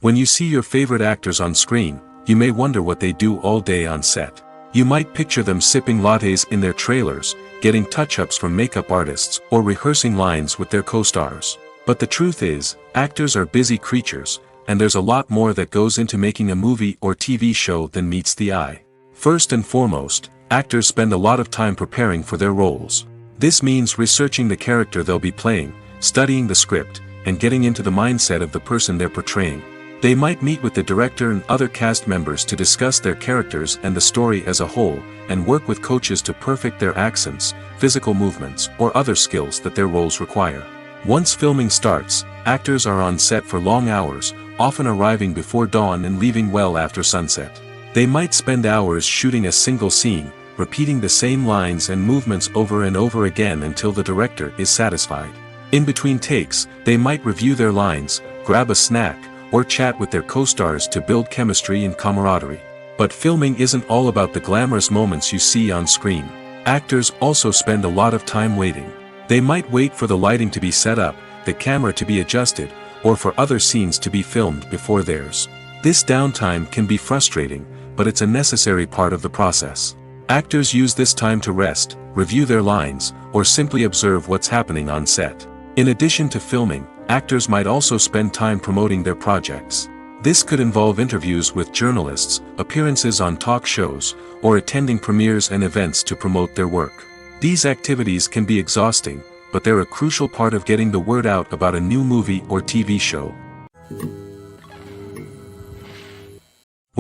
When you see your favorite actors on screen, you may wonder what they do all day on set. You might picture them sipping lattes in their trailers, getting touch-ups from makeup artists, or rehearsing lines with their co-stars. But the truth is, actors are busy creatures, and there's a lot more that goes into making a movie or TV show than meets the eye. First and foremost, actors spend a lot of time preparing for their roles. This means researching the character they'll be playing, studying the script, and getting into the mindset of the person they're portraying. They might meet with the director and other cast members to discuss their characters and the story as a whole, and work with coaches to perfect their accents, physical movements, or other skills that their roles require. Once filming starts, actors are on set for long hours, often arriving before dawn and leaving well after sunset. They might spend hours shooting a single scene, repeating the same lines and movements over and over again until the director is satisfied. In between takes, they might review their lines, grab a snack, or chat with their co-stars to build chemistry and camaraderie. But filming isn't all about the glamorous moments you see on screen. Actors also spend a lot of time waiting. They might wait for the lighting to be set up, the camera to be adjusted, or for other scenes to be filmed before theirs. This downtime can be frustrating, but it's a necessary part of the process. Actors use this time to rest, review their lines, or simply observe what's happening on set. In addition to filming, actors might also spend time promoting their projects. This could involve interviews with journalists, appearances on talk shows, or attending premieres and events to promote their work. These activities can be exhausting, but they're a crucial part of getting the word out about a new movie or TV show.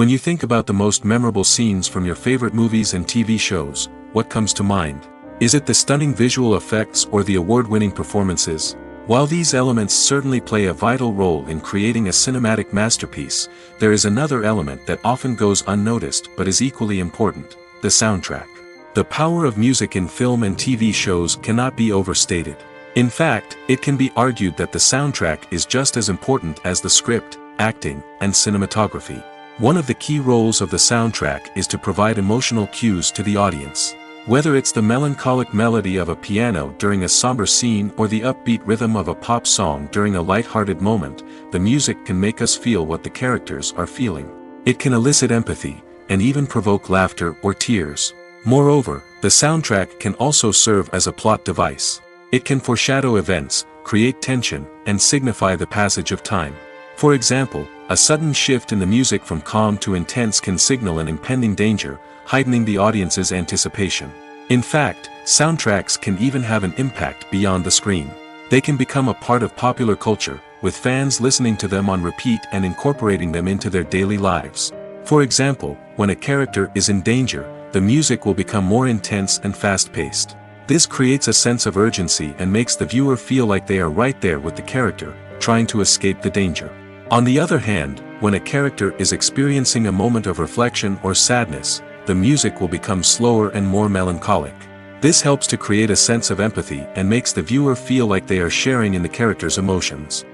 When you think about the most memorable scenes from your favorite movies and TV shows, what comes to mind? Is it the stunning visual effects or the award-winning performances? While these elements certainly play a vital role in creating a cinematic masterpiece, there is another element that often goes unnoticed but is equally important: the soundtrack. The power of music in film and TV shows cannot be overstated. In fact, it can be argued that the soundtrack is just as important as the script, acting, and cinematography. One of the key roles of the soundtrack is to provide emotional cues to the audience. Whether it's the melancholic melody of a piano during a somber scene or the upbeat rhythm of a pop song during a light-hearted moment, the music can make us feel what the characters are feeling. It can elicit empathy, and even provoke laughter or tears. Moreover, the soundtrack can also serve as a plot device. It can foreshadow events, create tension, and signify the passage of time. For example, a sudden shift in the music from calm to intense can signal an impending danger, heightening the audience's anticipation. In fact, soundtracks can even have an impact beyond the screen. They can become a part of popular culture, with fans listening to them on repeat and incorporating them into their daily lives. For example, when a character is in danger, the music will become more intense and fast-paced. This creates a sense of urgency and makes the viewer feel like they are right there with the character, trying to escape the danger. On the other hand, when a character is experiencing a moment of reflection or sadness, the music will become slower and more melancholic. This helps to create a sense of empathy and makes the viewer feel like they are sharing in the character's emotions.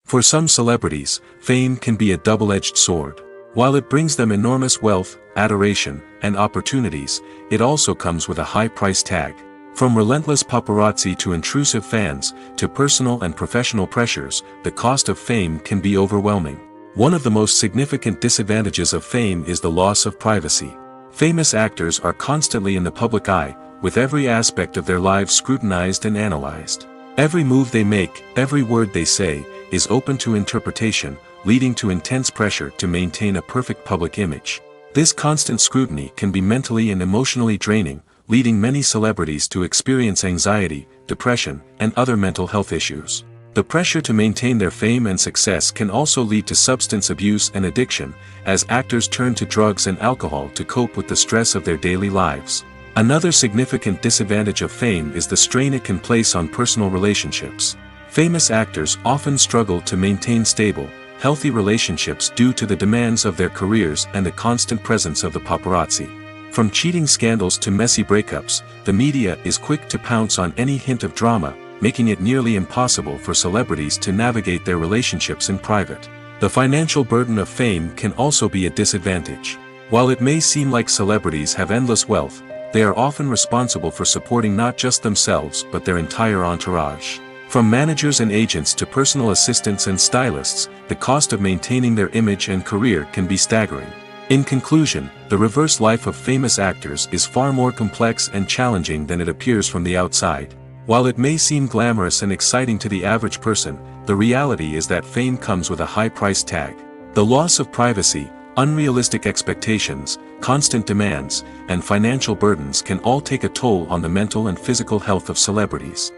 For some celebrities, fame can be a double-edged sword. While it brings them enormous wealth, adoration, and opportunities, it also comes with a high price tag. From relentless paparazzi to intrusive fans, to personal and professional pressures, the cost of fame can be overwhelming. One of the most significant disadvantages of fame is the loss of privacy. Famous actors are constantly in the public eye, with every aspect of their lives scrutinized and analyzed. Every move they make, every word they say, is open to interpretation, leading to intense pressure to maintain a perfect public image. This constant scrutiny can be mentally and emotionally draining, leading many celebrities to experience anxiety, depression, and other mental health issues. The pressure to maintain their fame and success can also lead to substance abuse and addiction, as actors turn to drugs and alcohol to cope with the stress of their daily lives. Another significant disadvantage of fame is the strain it can place on personal relationships. Famous actors often struggle to maintain stable, healthy relationships due to the demands of their careers and the constant presence of the paparazzi. From cheating scandals to messy breakups, the media is quick to pounce on any hint of drama, making it nearly impossible for celebrities to navigate their relationships in private. The financial burden of fame can also be a disadvantage. While it may seem like celebrities have endless wealth, they are often responsible for supporting not just themselves but their entire entourage. From managers and agents to personal assistants and stylists, the cost of maintaining their image and career can be staggering. In conclusion, the reverse life of famous actors is far more complex and challenging than it appears from the outside. While it may seem glamorous and exciting to the average person, the reality is that fame comes with a high price tag. The loss of privacy, unrealistic expectations, constant demands, and financial burdens can all take a toll on the mental and physical health of celebrities.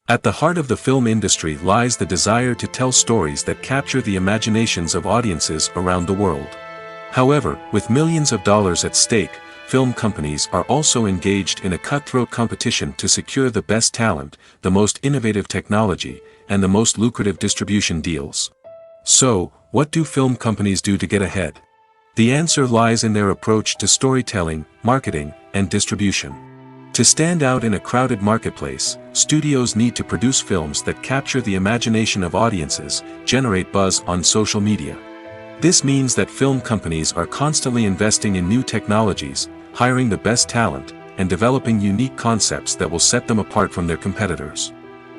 At the heart of the film industry lies the desire to tell stories that capture the imaginations of audiences around the world. However, with millions of dollars at stake, film companies are also engaged in a cutthroat competition to secure the best talent, the most innovative technology, and the most lucrative distribution deals. So, what do film companies do to get ahead? The answer lies in their approach to storytelling, marketing, and distribution. To stand out in a crowded marketplace, studios need to produce films that capture the imagination of audiences, generate buzz on social media. This means that film companies are constantly investing in new technologies, hiring the best talent, and developing unique concepts that will set them apart from their competitors.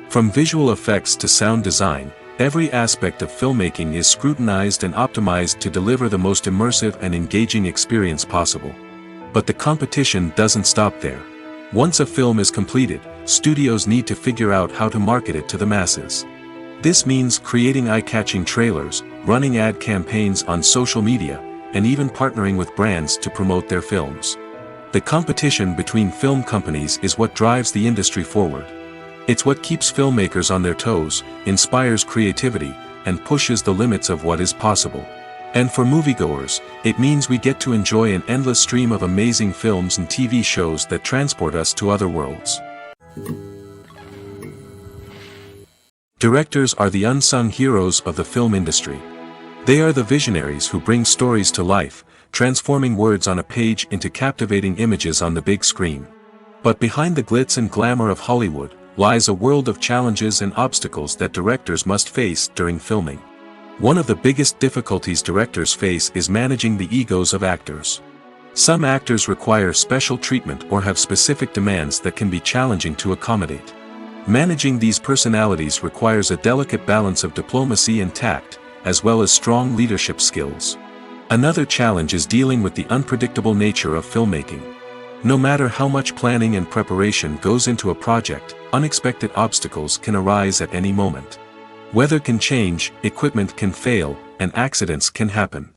From visual effects to sound design, every aspect of filmmaking is scrutinized and optimized to deliver the most immersive and engaging experience possible. But the competition doesn't stop there. Once a film is completed, studios need to figure out how to market it to the masses. This means creating eye-catching trailers, running ad campaigns on social media, and even partnering with brands to promote their films. The competition between film companies is what drives the industry forward. It's what keeps filmmakers on their toes, inspires creativity, and pushes the limits of what is possible. And for moviegoers, it means we get to enjoy an endless stream of amazing films and TV shows that transport us to other worlds. Directors are the unsung heroes of the film industry. They are the visionaries who bring stories to life, transforming words on a page into captivating images on the big screen. But behind the glitz and glamour of Hollywood lies a world of challenges and obstacles that directors must face during filming. One of the biggest difficulties directors face is managing the egos of actors. Some actors require special treatment or have specific demands that can be challenging to accommodate. Managing these personalities requires a delicate balance of diplomacy and tact, as well as strong leadership skills. Another challenge is dealing with the unpredictable nature of filmmaking. No matter how much planning and preparation goes into a project, unexpected obstacles can arise at any moment. Weather can change, equipment can fail, and accidents can happen.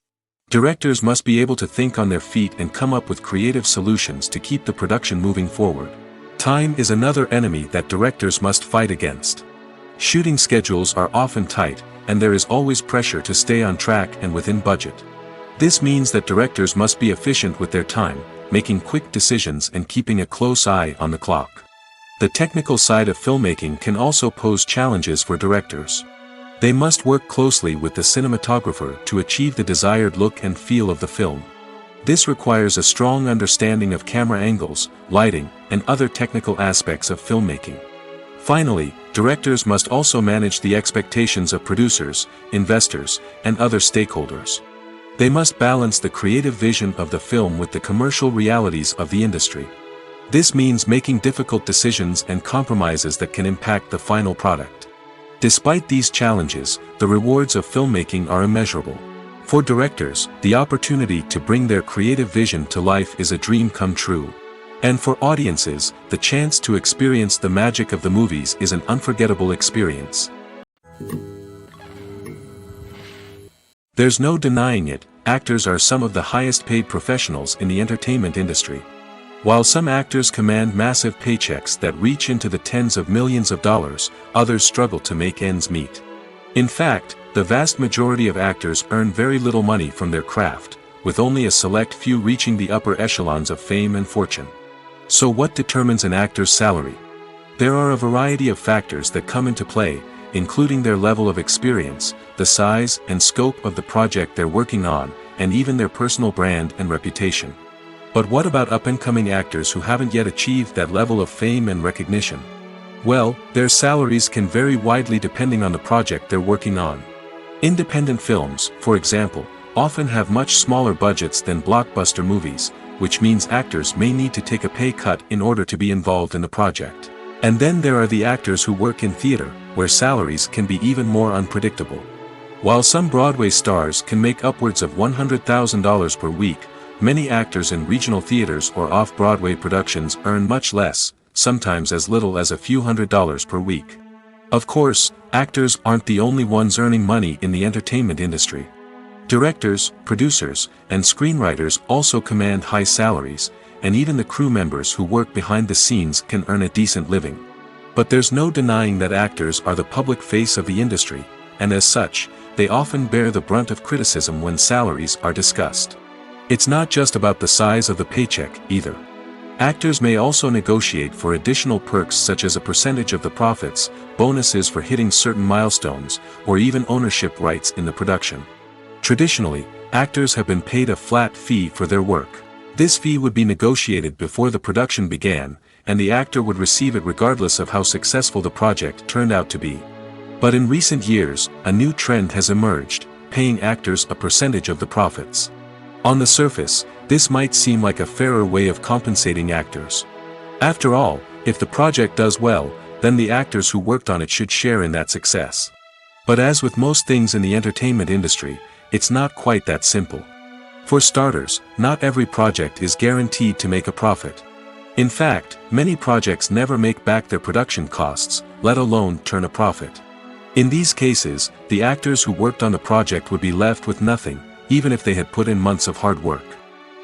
Directors must be able to think on their feet and come up with creative solutions to keep the production moving forward. Time is another enemy that directors must fight against. Shooting schedules are often tight, and there is always pressure to stay on track and within budget. This means that directors must be efficient with their time, making quick decisions and keeping a close eye on the clock. The technical side of filmmaking can also pose challenges for directors. They must work closely with the cinematographer to achieve the desired look and feel of the film. This requires a strong understanding of camera angles, lighting, and other technical aspects of filmmaking. Finally, directors must also manage the expectations of producers, investors, and other stakeholders. They must balance the creative vision of the film with the commercial realities of the industry. This means making difficult decisions and compromises that can impact the final product. Despite these challenges, the rewards of filmmaking are immeasurable. For directors, the opportunity to bring their creative vision to life is a dream come true. And for audiences, the chance to experience the magic of the movies is an unforgettable experience. There's no denying it, actors are some of the highest paid professionals in the entertainment industry. While some actors command massive paychecks that reach into the tens of millions of dollars, others struggle to make ends meet. In fact, the vast majority of actors earn very little money from their craft, with only a select few reaching the upper echelons of fame and fortune. So what determines an actor's salary? There are a variety of factors that come into play, including their level of experience, the size and scope of the project they're working on, and even their personal brand and reputation. But what about up-and-coming actors who haven't yet achieved that level of fame and recognition? Well, their salaries can vary widely depending on the project they're working on. Independent films, for example, often have much smaller budgets than blockbuster movies, which means actors may need to take a pay cut in order to be involved in the project. And then there are the actors who work in theater, where salaries can be even more unpredictable. While some Broadway stars can make upwards of $100,000 per week, many actors in regional theaters or off-Broadway productions earn much less, sometimes as little as a few $100s per week. Of course, actors aren't the only ones earning money in the entertainment industry. Directors, producers, and screenwriters also command high salaries, and even the crew members who work behind the scenes can earn a decent living. But there's no denying that actors are the public face of the industry, and as such, they often bear the brunt of criticism when salaries are discussed. It's not just about the size of the paycheck, either. Actors may also negotiate for additional perks such as a percentage of the profits, bonuses for hitting certain milestones, or even ownership rights in the production. Traditionally, actors have been paid a flat fee for their work. This fee would be negotiated before the production began, and the actor would receive it regardless of how successful the project turned out to be. But in recent years, a new trend has emerged, paying actors a percentage of the profits. On the surface, this might seem like a fairer way of compensating actors. After all, if the project does well, then the actors who worked on it should share in that success. But as with most things in the entertainment industry, it's not quite that simple. For starters, not every project is guaranteed to make a profit. In fact, many projects never make back their production costs, let alone turn a profit. In these cases, the actors who worked on the project would be left with nothing, even if they had put in months of hard work.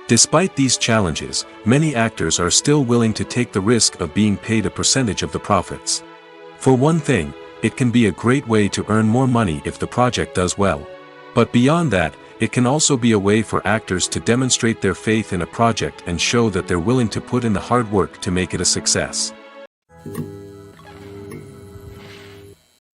Despite these challenges, many actors are still willing to take the risk of being paid a percentage of the profits. For one thing, it can be a great way to earn more money if the project does well. But beyond that, it can also be a way for actors to demonstrate their faith in a project and show that they're willing to put in the hard work to make it a success.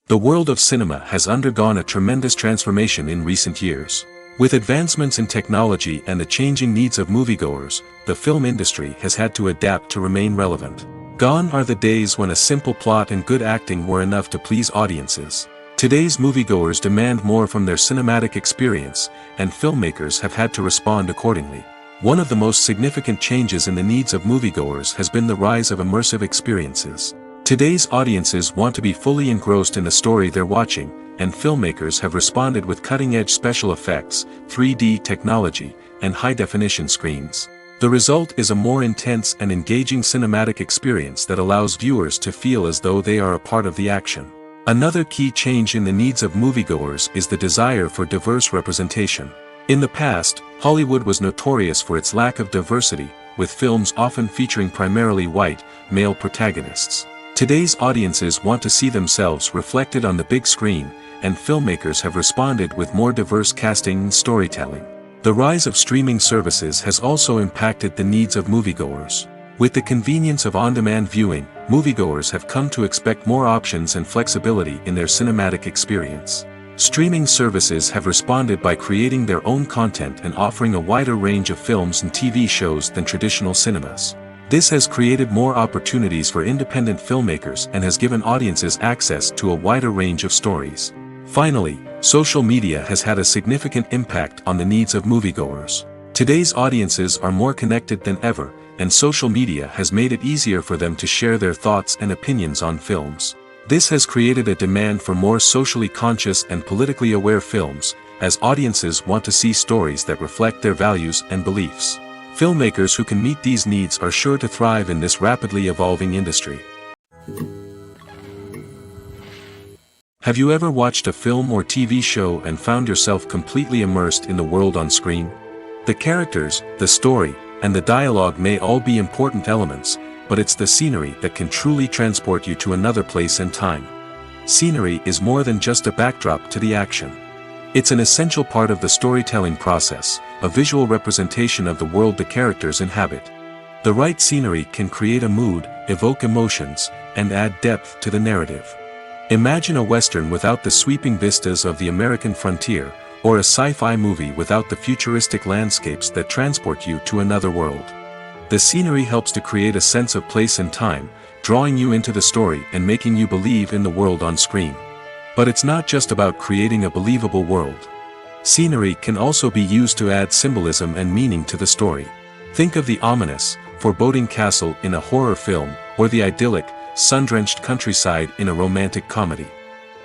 The world of cinema has undergone a tremendous transformation in recent years. With advancements in technology and the changing needs of moviegoers, the film industry has had to adapt to remain relevant. Gone are the days when a simple plot and good acting were enough to please audiences. Today's moviegoers demand more from their cinematic experience, and filmmakers have had to respond accordingly. One of the most significant changes in the needs of moviegoers has been the rise of immersive experiences. Today's audiences want to be fully engrossed in the story they're watching, and filmmakers have responded with cutting-edge special effects, 3D technology, and high-definition screens. The result is a more intense and engaging cinematic experience that allows viewers to feel as though they are a part of the action. Another key change in the needs of moviegoers is the desire for diverse representation. In the past, Hollywood was notorious for its lack of diversity, with films often featuring primarily white, male protagonists. Today's audiences want to see themselves reflected on the big screen, and filmmakers have responded with more diverse casting and storytelling. The rise of streaming services has also impacted the needs of moviegoers. With the convenience of on-demand viewing, moviegoers have come to expect more options and flexibility in their cinematic experience. Streaming services have responded by creating their own content and offering a wider range of films and TV shows than traditional cinemas. This has created more opportunities for independent filmmakers and has given audiences access to a wider range of stories. Finally, social media has had a significant impact on the needs of moviegoers. Today's audiences are more connected than ever, and social media has made it easier for them to share their thoughts and opinions on films. This has created a demand for more socially conscious and politically aware films, as audiences want to see stories that reflect their values and beliefs. Filmmakers who can meet these needs are sure to thrive in this rapidly evolving industry. Have you ever watched a film or TV show and found yourself completely immersed in the world on screen? The characters, the story, and the dialogue may all be important elements, but it's the scenery that can truly transport you to another place and time. Scenery is more than just a backdrop to the action. It's an essential part of the storytelling process, a visual representation of the world the characters inhabit. The right scenery can create a mood, evoke emotions, and add depth to the narrative. Imagine a Western without the sweeping vistas of the American frontier, or a sci-fi movie without the futuristic landscapes that transport you to another world. The scenery helps to create a sense of place and time, drawing you into the story and making you believe in the world on screen. But it's not just about creating a believable world. Scenery can also be used to add symbolism and meaning to the story. Think of the ominous, foreboding castle in a horror film, or the idyllic, sun-drenched countryside in a romantic comedy.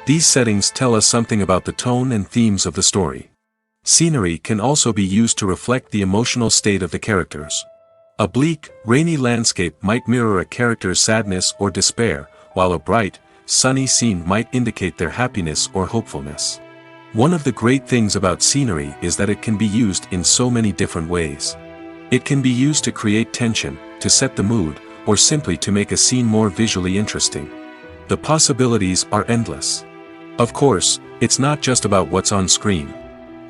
These settings tell us something about the tone and themes of the story. Scenery can also be used to reflect the emotional state of the characters. A bleak, rainy landscape might mirror a character's sadness or despair, while a bright, sunny scene might indicate their happiness or hopefulness. One of the great things about scenery is that it can be used in so many different ways. It can be used to create tension, to set the mood, or simply to make a scene more visually interesting. The possibilities are endless. Of course, it's not just about what's on screen.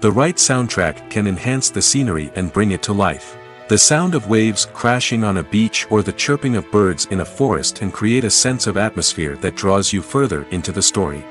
The right soundtrack can enhance the scenery and bring it to life. The sound of waves crashing on a beach or the chirping of birds in a forest can create a sense of atmosphere that draws you further into the story.